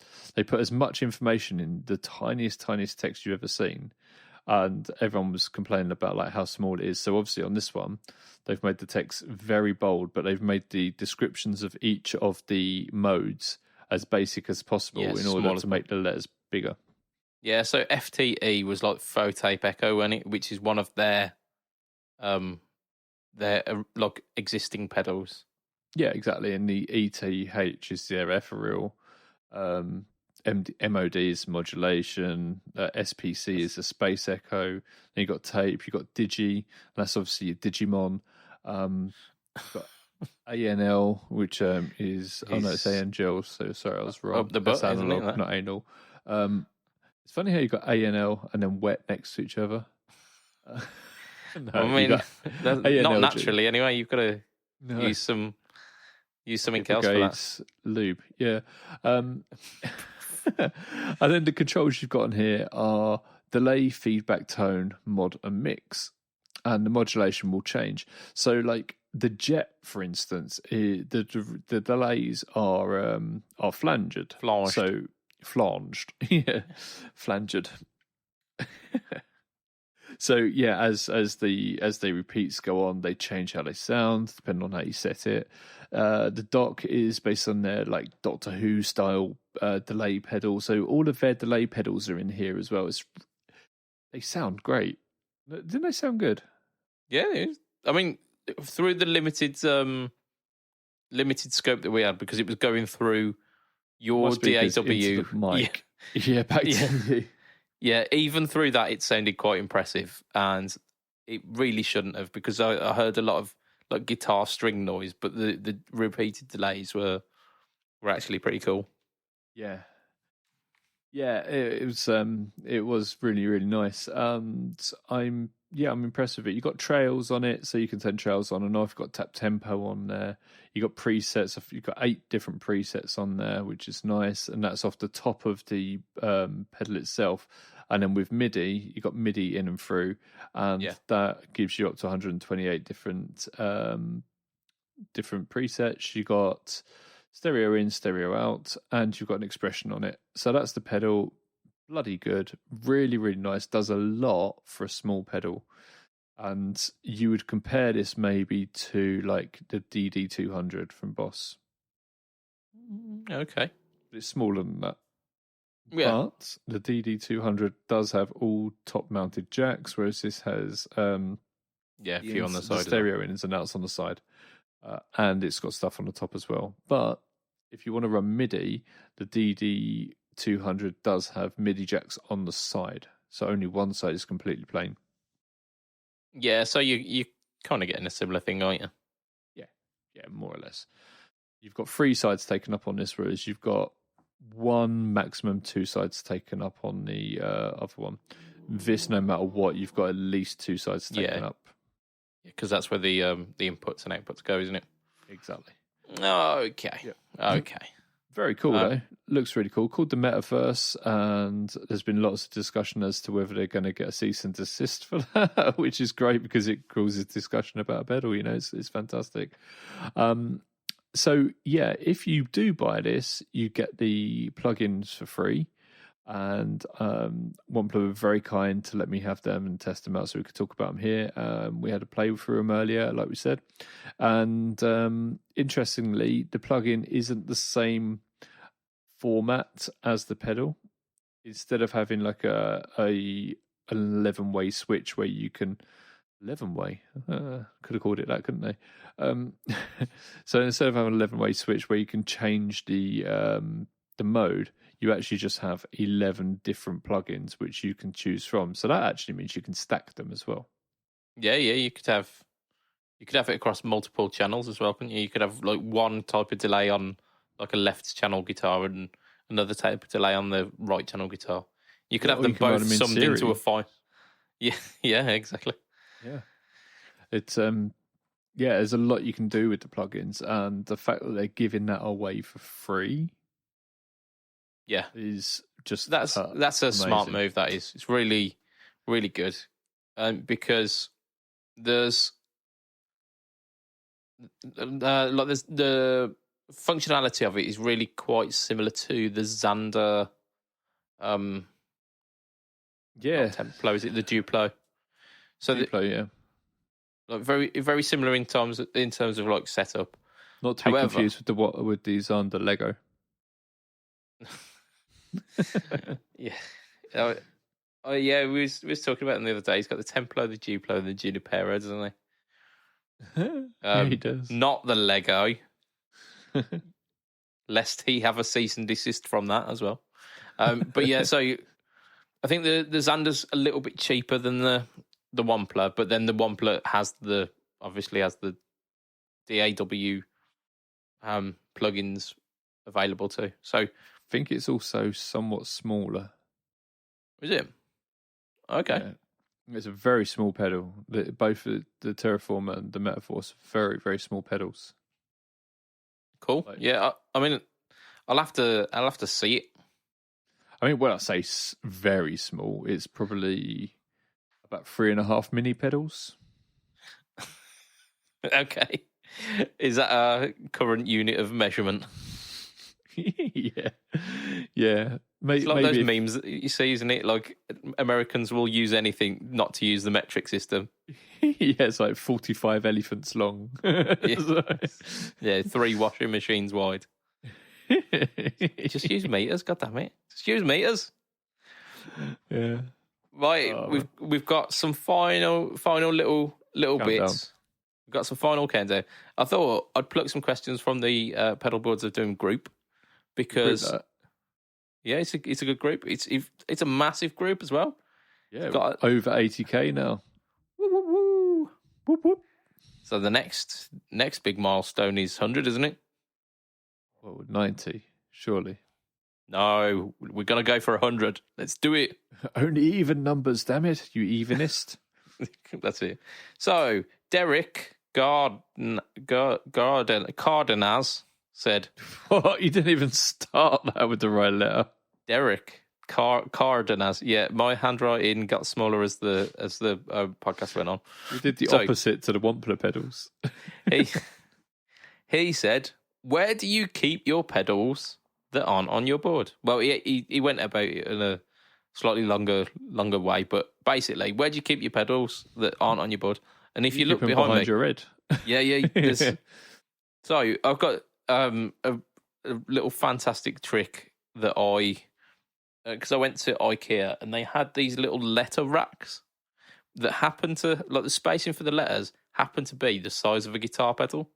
S2: much information in the tiniest text you've ever seen. And everyone was complaining about how small it is. So obviously on this one, they've made the text very bold, but they've made the descriptions of each of the modes as basic as possible in order to make the letters bigger.
S1: Yeah, so FTE was like Faux Tape Echo, which is one of their existing pedals.
S2: Yeah, exactly. And the ETH is their ethereal. MOD is modulation, SPC is a space echo. Then you got tape, you got digi, that's obviously your Digimon. You've got ANL, which is it's ANGEL. So sorry, I was wrong.
S1: Up the butt,
S2: that's analog, not anal. It's funny how you got ANL and then wet next to each other.
S1: No, I mean, not naturally anyway. You've got to use something else for that.
S2: Lube, yeah. And then the controls you've got on here are delay, feedback, tone, mod, and mix, and the modulation will change. So, the Jet, for instance, the delays are flanged.
S1: Flanged.
S2: So flanged, yeah, flanged. So yeah, as the repeats go on, they change how they sound depending on how you set it. The dock is based on their Doctor Who style delay pedal, so all of their delay pedals are in here as well. They sound great. Didn't they sound good?
S1: Yeah, I mean, through the limited scope that we had, because it was going through your DAW
S2: mic. Yeah, back to you.
S1: Yeah, even through that, it sounded quite impressive, and it really shouldn't have, because I heard a lot of guitar string noise, but the repeated delays were actually pretty cool.
S2: Yeah. Yeah, it was really, really nice. I'm impressed with it. You got trails on it, so you can turn trails on and off. You've got tap tempo on there. You got presets. You've got 8 different presets on there, which is nice, and that's off the top of the pedal itself. And then with MIDI, you got MIDI in and through, and that gives you up to 128 different presets. You got stereo in, stereo out, and you've got an expression on it. So that's the pedal. Bloody good. Really, really nice. Does a lot for a small pedal. And you would compare this maybe to like the DD200 from Boss.
S1: Okay.
S2: It's smaller than that.
S1: Yeah.
S2: But the DD200 does have all top mounted jacks, whereas this has
S1: a few on the side.
S2: The stereo ins and outs on the side. And it's got stuff on the top as well. But if you want to run MIDI, the DD200 does have MIDI jacks on the side. So only one side is completely plain.
S1: Yeah, so you kind of getting a similar thing, aren't you?
S2: Yeah, more or less. You've got 3 sides taken up on this, whereas you've got 1, maximum 2 sides taken up on the other one. This, no matter what, you've got at least 2 sides taken up.
S1: Because that's where the inputs and outputs go, isn't it?
S2: Exactly.
S1: Okay.
S2: Yep.
S1: Okay.
S2: Very cool, though. Looks really cool. Called the Metaverse, and there's been lots of discussion as to whether they're going to get a cease and desist for that, which is great because it causes discussion about a pedal. You know, it's fantastic. So, yeah, if you do buy this, you get the plugins for free. And Wampler were very kind to let me have them and test them out so we could talk about them here. We had a play through them earlier, like we said. And interestingly, the plugin isn't the same format as the pedal. Instead of having like an 11-way switch where you can... 11-way? Could have called it that, couldn't they? So instead of having an 11-way switch where you can change the mode, you actually just have 11 different plugins which you can choose from. So that actually means you can stack them as well.
S1: Yeah, you could have it across multiple channels as well, couldn't you? You could have like one type of delay on like a left channel guitar and another type of delay on the right channel guitar. You could have them both summed into a file. Yeah, exactly.
S2: Yeah. It's there's a lot you can do with the plugins, and the fact that they're giving that away for free is just
S1: that's a
S2: amazing.
S1: smart move. That is, it's really, really good, because there's the functionality of it is really quite similar to the Xander Templo. Is it the Duplo? So
S2: Duplo,
S1: like very, very similar in terms of like setup.
S2: Not to be confused with the Xander Lego.
S1: We was talking about him the other day. He's got the Templo, the Duplo, and the Junipero, doesn't he?
S2: He does.
S1: Not the Lego, lest he have a cease and desist from that as well. But yeah, so I think the Xander's a little bit cheaper than the Wampler, but then the Wampler obviously has the DAW plugins available too. So I
S2: think it's also somewhat smaller.
S1: Is it? Okay.
S2: Yeah. It's a very small pedal. Both the Terraform and the Metaforce, very, very small pedals.
S1: Cool. I mean, I'll have to see it.
S2: I mean, when I say very small, it's probably about 3.5 mini pedals.
S1: Okay. Is that a current unit of measurement?
S2: Yeah.
S1: It's like those memes that you see, isn't it? Like Americans will use anything not to use the metric system.
S2: Yeah, it's like 45 elephants long.
S1: Yeah, 3 washing machines wide. Just use meters, goddammit. Just use meters.
S2: Yeah.
S1: Right, we've got some final little bits. We've got some final countdown. I thought I'd pluck some questions from the Pedal Boards of Doom group because it's a good group. It's a massive group as well.
S2: Yeah, got over 80k now.
S1: Woo. So the next big milestone is 100, isn't it?
S2: Well, 90, surely.
S1: No, we're going to go for 100. Let's do it.
S2: Only even numbers, damn it, you evenist.
S1: That's it. So, Derek Cardenas said...
S2: What? You didn't even start that with the right letter.
S1: Derek Cardenas. Yeah, my handwriting got smaller as the podcast went on.
S2: You did the opposite to the Wampler pedals.
S1: He said, where do you keep your pedals that aren't on your board? Well, he went about it in a slightly longer way, but basically, where do you keep your pedals that aren't on your board? And if you look behind me,
S2: your head.
S1: Yeah. So I've got a little fantastic trick that because I went to IKEA and they had these little letter racks that happen to, like the spacing for the letters, happen to be the size of a guitar pedal.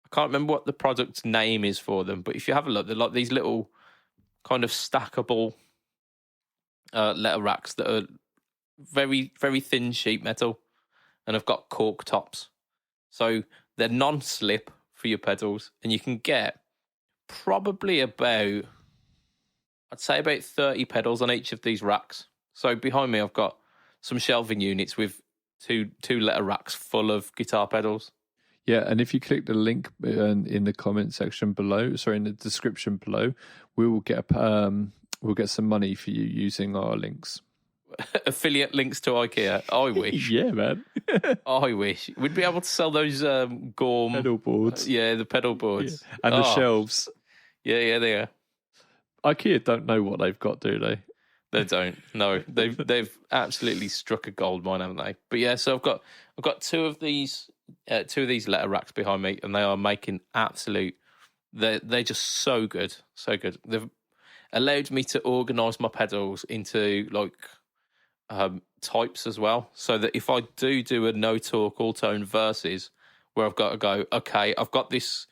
S1: I can't remember what the product's name is for them, but if you have a look, they're like these little kind of stackable letter racks that are very, very thin sheet metal and have got cork tops. So they're non-slip for your pedals, and you can get probably about 30 pedals on each of these racks. So behind me, I've got some shelving units with two letter racks full of guitar pedals.
S2: Yeah, and if you click the link in the comment section below, in the description below, we will get we'll get some money for you using our links.
S1: Affiliate links to IKEA. I wish.
S2: Yeah, man.
S1: I wish we'd be able to sell those Gorm
S2: pedal boards.
S1: Yeah, the pedal boards
S2: and the shelves.
S1: Yeah, they are.
S2: IKEA don't know what they've got, do they?
S1: They don't. No, they've absolutely struck a gold mine, haven't they? But yeah, so I've got two of these letter racks behind me, and they are making absolute. They're just so good, so good. They've allowed me to organise my pedals into like types as well, so that if I do a no torque all tone versus where I've got to go, okay, I've got this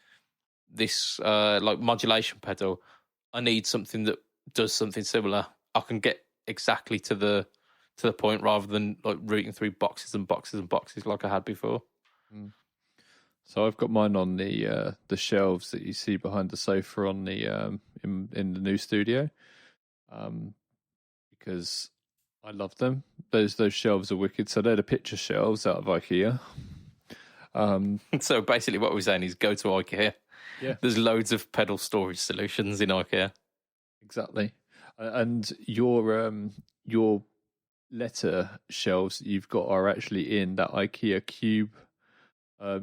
S1: like modulation pedal. I need something that does something similar. I can get exactly to the point rather than like routing through boxes and boxes and boxes like I had before.
S2: Mm. So I've got mine on the shelves that you see behind the sofa on the in the new studio, because I love them. Those shelves are wicked. So they're the picture shelves out of IKEA.
S1: So basically, what we're saying is go to IKEA.
S2: Yeah,
S1: there's loads of pedal storage solutions in IKEA.
S2: Exactly, and your letter shelves that you've got are actually in that IKEA cube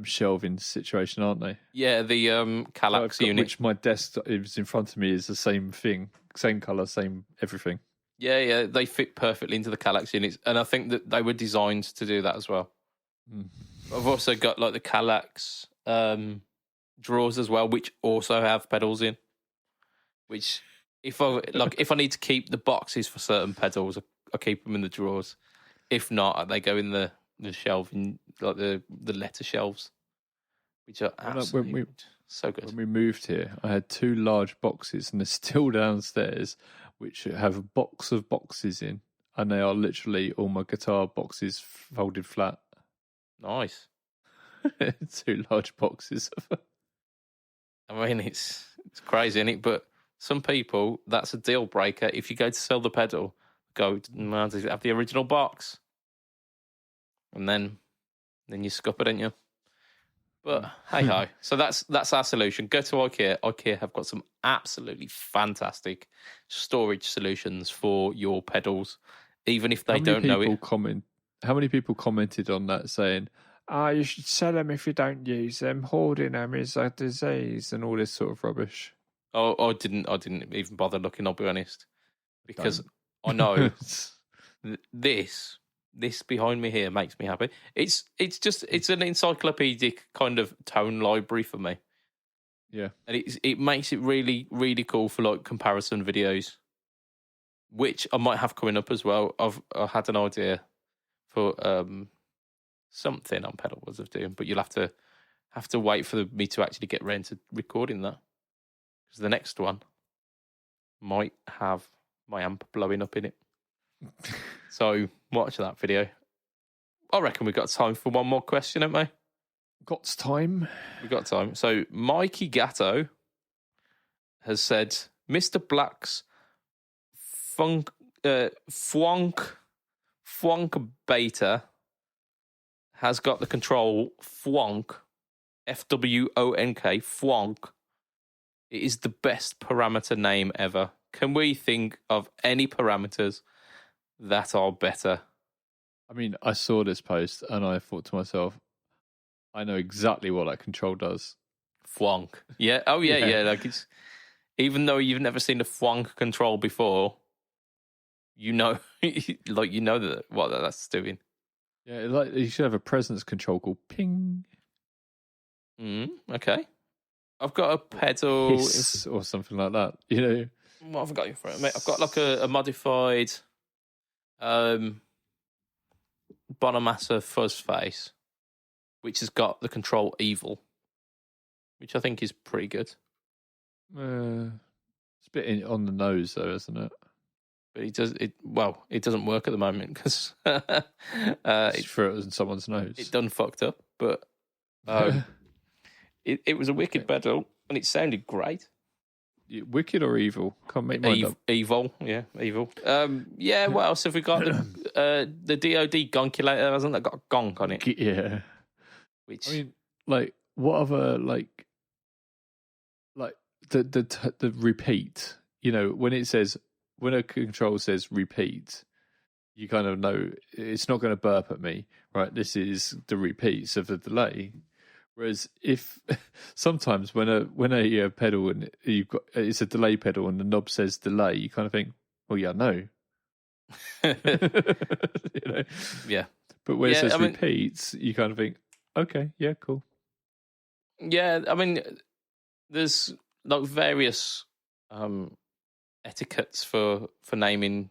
S2: shelving situation, aren't they?
S1: Yeah, the Kallax unit,
S2: which my desk is in front of me is the same thing, same color, same everything.
S1: Yeah, they fit perfectly into the Kallax units, and I think that they were designed to do that as well.
S2: Mm.
S1: I've also got like the Kallax drawers as well, which also have pedals in. Which, if I need to keep the boxes for certain pedals, I keep them in the drawers. If not, they go in the shelving, like the letter shelves, which are absolutely so good.
S2: When we moved here, I had 2 large boxes, and they're still downstairs, which have a box of boxes in, and they are literally all my guitar boxes folded flat.
S1: Nice.
S2: 2 large boxes.
S1: I mean, it's crazy, isn't it? But some people, that's a deal breaker. If you go to sell the pedal, does it have the original box? And then you scupper, don't you? But hey ho. So that's our solution. Go to IKEA. IKEA have got some absolutely fantastic storage solutions for your pedals, even if they don't know it.
S2: How many people commented on that saying, you should sell them if you don't use them. Hoarding them is a disease and all this sort of rubbish.
S1: Oh, I didn't even bother looking, I'll be honest. Because I know this behind me here makes me happy. It's an encyclopedic kind of tone library for me.
S2: Yeah.
S1: And it makes it really, really cool for like comparison videos, which I might have coming up as well. I had an idea for something on Pedal Wars of Doom, but you'll have to wait for me to actually get round to recording that, because the next one might have my amp blowing up in it. So watch that video. I reckon we've got time for one more question, haven't we?
S2: Got time.
S1: We've got time. So Mikey Gatto has said, Mr. Black's Fwonk Beta has got the control Fwonk, Fwonk, Fwonk. It is the best parameter name ever. Can we think of any parameters that are better?
S2: I mean, I saw this post and I thought to myself, I know exactly what that control does.
S1: Fwonk. Yeah. Oh, yeah. Like it's, even though you've never seen a Fwonk control before, you know, what that's doing.
S2: Yeah, like you should have a presence control called ping.
S1: Okay. I've got a pedal
S2: Hiss or something like that. You know,
S1: what have I got you for it, mate? I've got like a modified Bonamassa fuzz face, which has got the control evil, which I think is pretty good.
S2: it's a bit on the nose though, isn't it?
S1: But it doesn't work at the moment because
S2: It threw it in someone's nose.
S1: It done fucked up, but it was a wicked pedal and it sounded great.
S2: Wicked or evil? Can't make mine up.
S1: Evil, yeah, evil. Yeah. What else have we got? The DoD gonkulator, hasn't that got a gonk on it?
S2: Yeah.
S1: Which
S2: I mean, like, what other like the repeat? You know, when a control says repeat, you kind of know it's not going to burp at me, right? This is the repeats of the delay. Whereas if sometimes when a pedal and it's a delay pedal and the knob says delay, you kind of think, well, yeah, no. You know?
S1: Yeah.
S2: But when it says repeats, you kind of think, okay, yeah, cool.
S1: Yeah, I mean, there's like various etiquettes for naming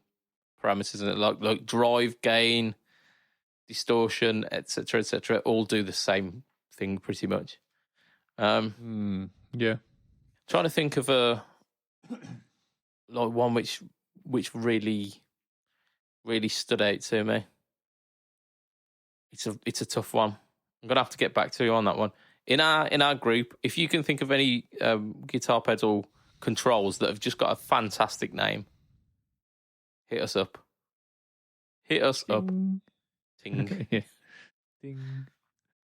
S1: parameters, and like drive, gain, distortion, etc., all do the same thing pretty much.
S2: Yeah.
S1: Trying to think of one which really stood out to me. It's a tough one. I'm gonna have to get back to you on that one. In our group, if you can think of any guitar pedal controls that have just got a fantastic name, hit us up. Ting.
S2: Yeah. Ding.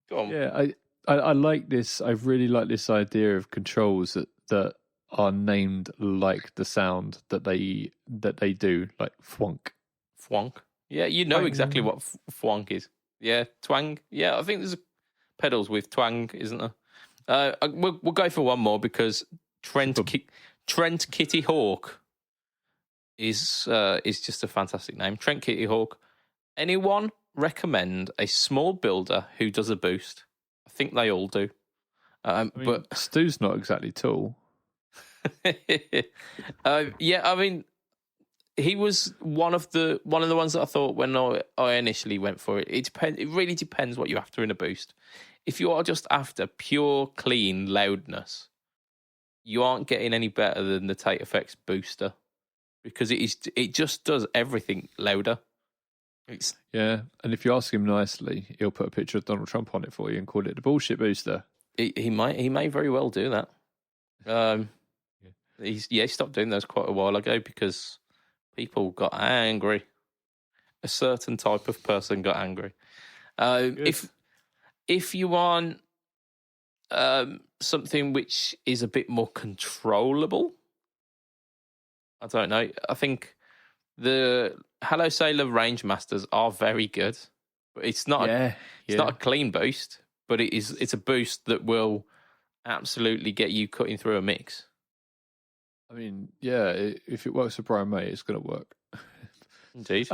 S1: Go on.
S2: Yeah, I like this. I really like this idea of controls that are named like the sound that they do, like thwonk.
S1: Thwonk. Yeah, you know exactly what thwonk is. Yeah, twang. Yeah, I think there's pedals with twang, isn't there? We'll go for one more because Trent Kitty Hawk is just a fantastic name. Trent Kitty Hawk. Anyone recommend a small builder who does a boost? I think they all do. But
S2: Stu's not exactly tall.
S1: Yeah, I mean, he was one of the ones that I thought when I initially went for it. It really depends what you're after in a boost. If you are just after pure, clean loudness, you aren't getting any better than the Tate Effects booster because it just does everything louder.
S2: Yeah, and if you ask him nicely, he'll put a picture of Donald Trump on it for you and call it the bullshit booster.
S1: He may very well do that. He stopped doing those quite a while ago because people got angry. A certain type of person got angry. If you want something which is a bit more controllable, I don't know. I think the Hello Sailor Range Masters are very good, but it's not not a clean boost, but it's a boost that will absolutely get you cutting through a mix.
S2: I mean, yeah, if it works for Brian May, it's going to work.
S1: Indeed.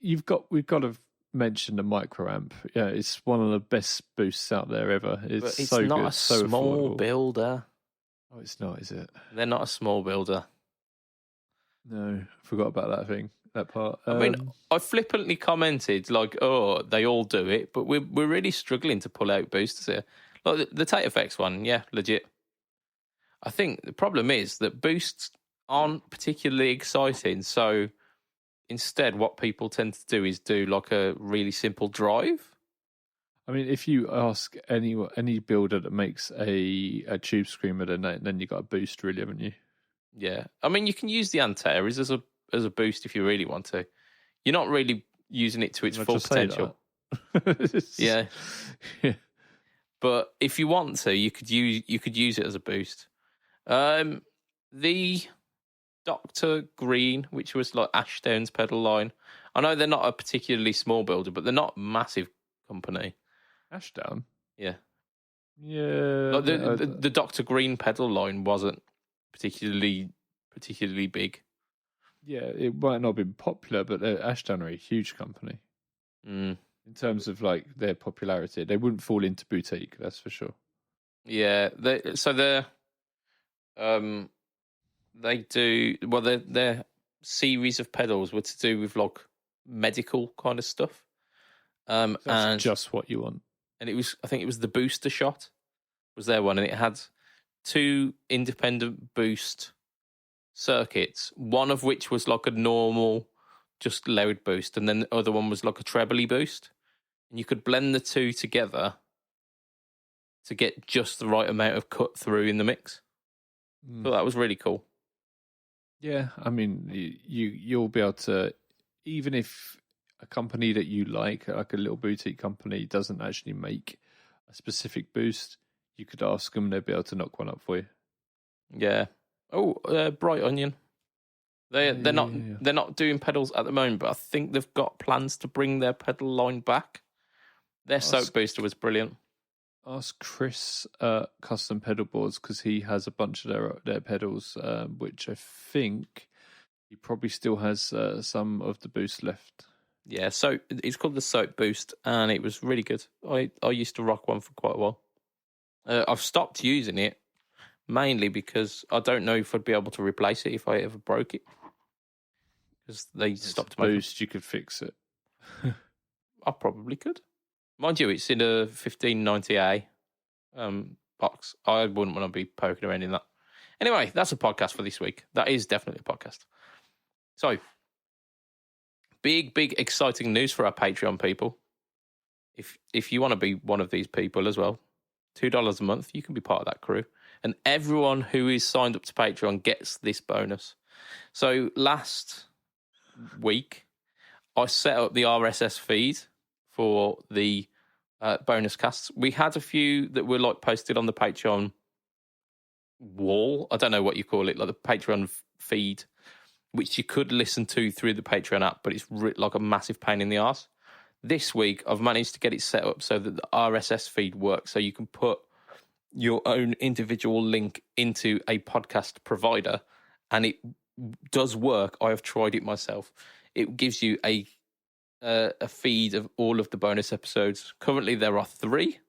S2: We've got to mention the micro amp. Yeah, it's one of the best boosts out there ever. It's so
S1: not
S2: good,
S1: a
S2: so
S1: small
S2: affordable.
S1: builder.
S2: Oh, it's not, is it?
S1: They're not a small builder.
S2: No, I forgot about that thing. That part.
S1: I mean, I flippantly commented like, "Oh, they all do it," but we're really struggling to pull out boosters here. Like the Tate Effects one, yeah, legit. I think the problem is that boosts aren't particularly exciting. So instead, what people tend to do is do like a really simple drive.
S2: I mean, if you ask any builder that makes a tube screamer, then you got a boost, really, haven't you?
S1: Yeah, I mean, you can use the Antares as a boost if you really want to. You're not really using it to its full potential. Yeah.
S2: Yeah.
S1: But if you want to, you could use it as a boost. The Dr. Green, which was like Ashdown's pedal line. I know they're not a particularly small builder, but they're not a massive company.
S2: Ashdown?
S1: Yeah.
S2: Yeah.
S1: Like the Dr. Green pedal line wasn't particularly big.
S2: Yeah, it might not have been popular, but Ashdown are a huge company.
S1: Mm.
S2: In terms of like their popularity. They wouldn't fall into boutique, that's for sure.
S1: Yeah, they do well. Their series of pedals were to do with like medical kind of stuff.
S2: That's
S1: and
S2: just what you want.
S1: And I think it was the booster shot was their one, and it had 2 independent boost circuits. One of which was like a normal, just loud boost, and then the other one was like a trebly boost, and you could blend the 2 together to get just the right amount of cut through in the mix. So that was really cool.
S2: Yeah, I mean, you'll be able to, even if a company that you like a little boutique company, doesn't actually make a specific boost, you could ask them; they'll be able to knock one up for you.
S1: Yeah. Oh, Bright Onion. They're not doing pedals at the moment, but I think they've got plans to bring their pedal line back. Their soap booster was brilliant.
S2: Ask Chris Custom Pedal Boards, because he has a bunch of their pedals, which I think he probably still has some of the boost left.
S1: Yeah, so it's called the Soap Boost, and it was really good. I used to rock one for quite a while. I've stopped using it, mainly because I don't know if I'd be able to replace it if I ever broke it. Because they stopped making
S2: boost, you could fix it.
S1: I probably could. Mind you, it's in a 1590A box. I wouldn't want to be poking around in that. Anyway, that's a podcast for this week. That is definitely a podcast. So, big exciting news for our Patreon people. If you want to be one of these people as well, $2 a month, you can be part of that crew. And everyone who is signed up to Patreon gets this bonus. So last week, I set up the RSS feed for the bonus casts. We had a few that were like posted on the Patreon wall. I don't know what you call it, like the Patreon feed, which you could listen to through the Patreon app, but it's like a massive pain in the arse. This week, I've managed to get it set up so that the RSS feed works, so you can put your own individual link into a podcast provider, and it does work. I have tried it myself. It gives you a feed of all of the bonus episodes. Currently, there are 3.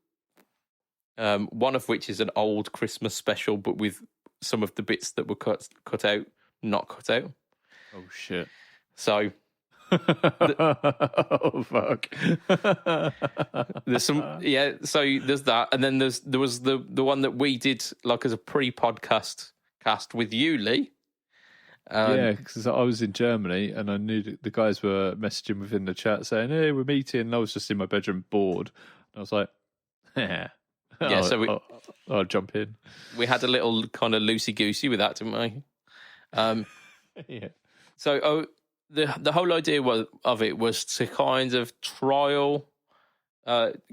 S1: One of which is an old Christmas special, but with some of the bits that were cut out, not cut out.
S2: Oh shit!
S1: So,
S2: oh fuck!
S1: There's some, yeah. So there's that, and then there was the one that we did like as a pre-podcast cast with you, Lee.
S2: Yeah, because I was in Germany and I knew that the guys were messaging within the chat saying, "Hey, we're meeting." And I was just in my bedroom bored, and I was like, "Yeah,
S1: yeah." So
S2: I'll jump in.
S1: We had a little kind of loosey goosey with that, didn't we?
S2: Yeah.
S1: So the whole idea of it was to kind of trial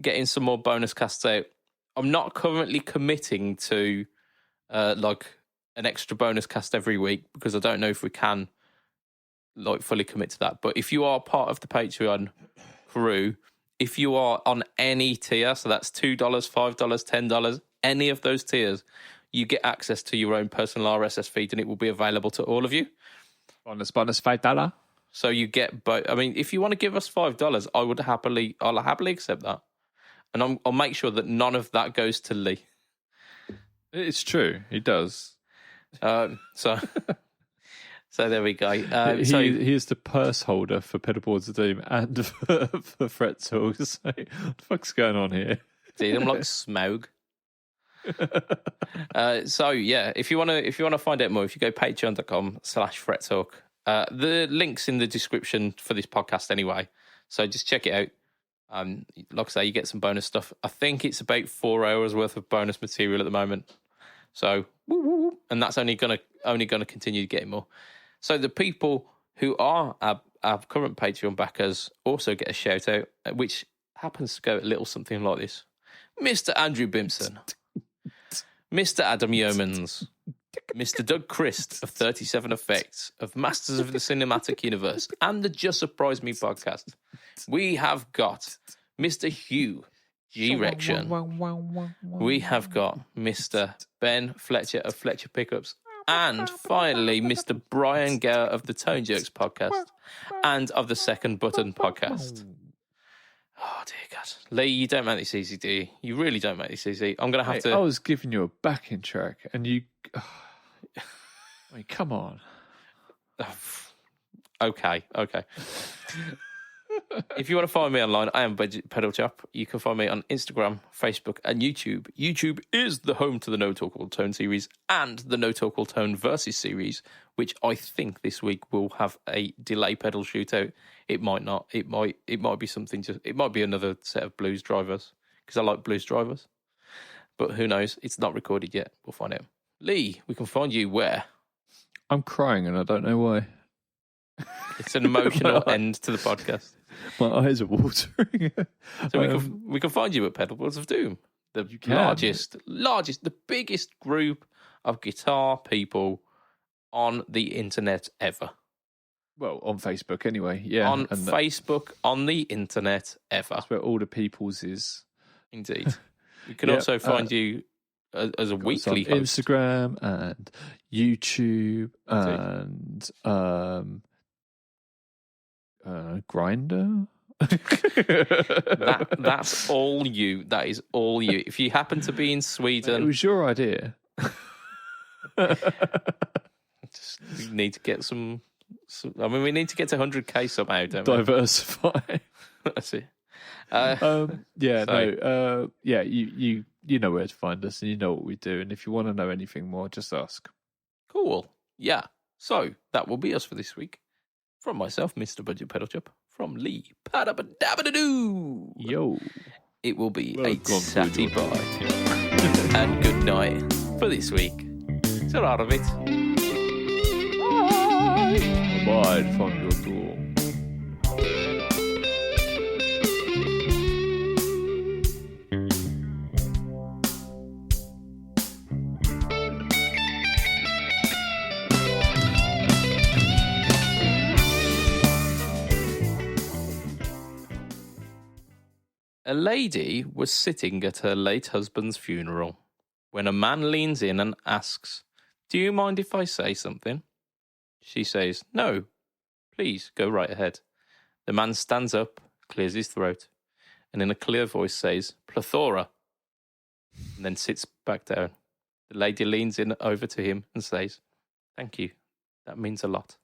S1: getting some more bonus casts out. I'm not currently committing to like an extra bonus cast every week because I don't know if we can like fully commit to that. But if you are part of the Patreon crew, if you are on any tier, so that's $2, $5, $10, any of those tiers, you get access to your own personal RSS feed, and it will be available to all of you.
S2: Bonus $5.
S1: So you get both. I mean, if you want to give us $5, I'll happily accept that, and I'll make sure that none of that goes to Lee.
S2: It's true, he does.
S1: So there we go.
S2: He is the purse holder for Pedalboards of Doom and for Fret Talks. So, what the fuck's going on here?
S1: Dude, I'm like Smaug. So yeah, if you want to find out more, if you go patreon.com/FretTalk, the link's in the description for this podcast anyway. So just check it out. Like I say, you get some bonus stuff. I think it's about 4 hours worth of bonus material at the moment. So woo, woo, woo, and that's only gonna continue getting more. So the people who are our current Patreon backers also get a shout out, which happens to go a little something like this: Mr. Andrew Bimson, Mr. Adam Yeomans, Mr. Doug Christ of 37 Effects, of Masters of the Cinematic Universe, and the Just Surprise Me podcast. We have got Mr. Hugh G-Rection. We have got Mr. Ben Fletcher of Fletcher Pickups. And finally, Mr. Brian Gower of the Tone Jerks podcast and of the Second Button podcast. Oh, dear God. Lee, you don't make this easy, do you? You really don't make this easy. I'm going to have to...
S2: I was giving you a backing track and you... I mean, come on.
S1: Okay. If you want to find me online, I am BudgetPedalChap. You can find me on Instagram, Facebook, and YouTube. YouTube is the home to the No Talk All Tone series and the No Talk All Tone Versus series, which I think this week will have a delay pedal shootout. It might not. It might be something. It might be another set of blues drivers because I like blues drivers. But who knows? It's not recorded yet. We'll find out. Lee, we can find you where?
S2: I'm crying and I don't know why.
S1: It's an emotional end to the podcast.
S2: My eyes are watering.
S1: So we can find you at Pedalboards of Doom, the largest, the biggest group of guitar people on the internet ever.
S2: Well, on Facebook anyway, yeah.
S1: On Facebook, on the internet ever.
S2: That's where all the people's is.
S1: Indeed. We can also find you as a weekly host.
S2: Instagram and YouTube and Grinder.
S1: That's all you. That is all you. If you happen to be in Sweden,
S2: it was your idea.
S1: Just, we need to get some. I mean, we need to get to 100k somehow, don't we?
S2: Diversify.
S1: That's it.
S2: You know where to find us, and you know what we do. And if you want to know anything more, just ask.
S1: Cool. Yeah. So that will be us for this week. From myself, Mr. BudgetPedalChap. From Lee, padabadabadoo.
S2: Yo.
S1: It will be a tatty bye and good night for this week. So out of it.
S2: Bye from your door.
S1: A lady was sitting at her late husband's funeral when a man leans in and asks, "Do you mind if I say something?" She says, "No, please go right ahead." The man stands up, clears his throat, and in a clear voice says, "Plethora," and then sits back down. The lady leans in over to him and says, "Thank you. That means a lot."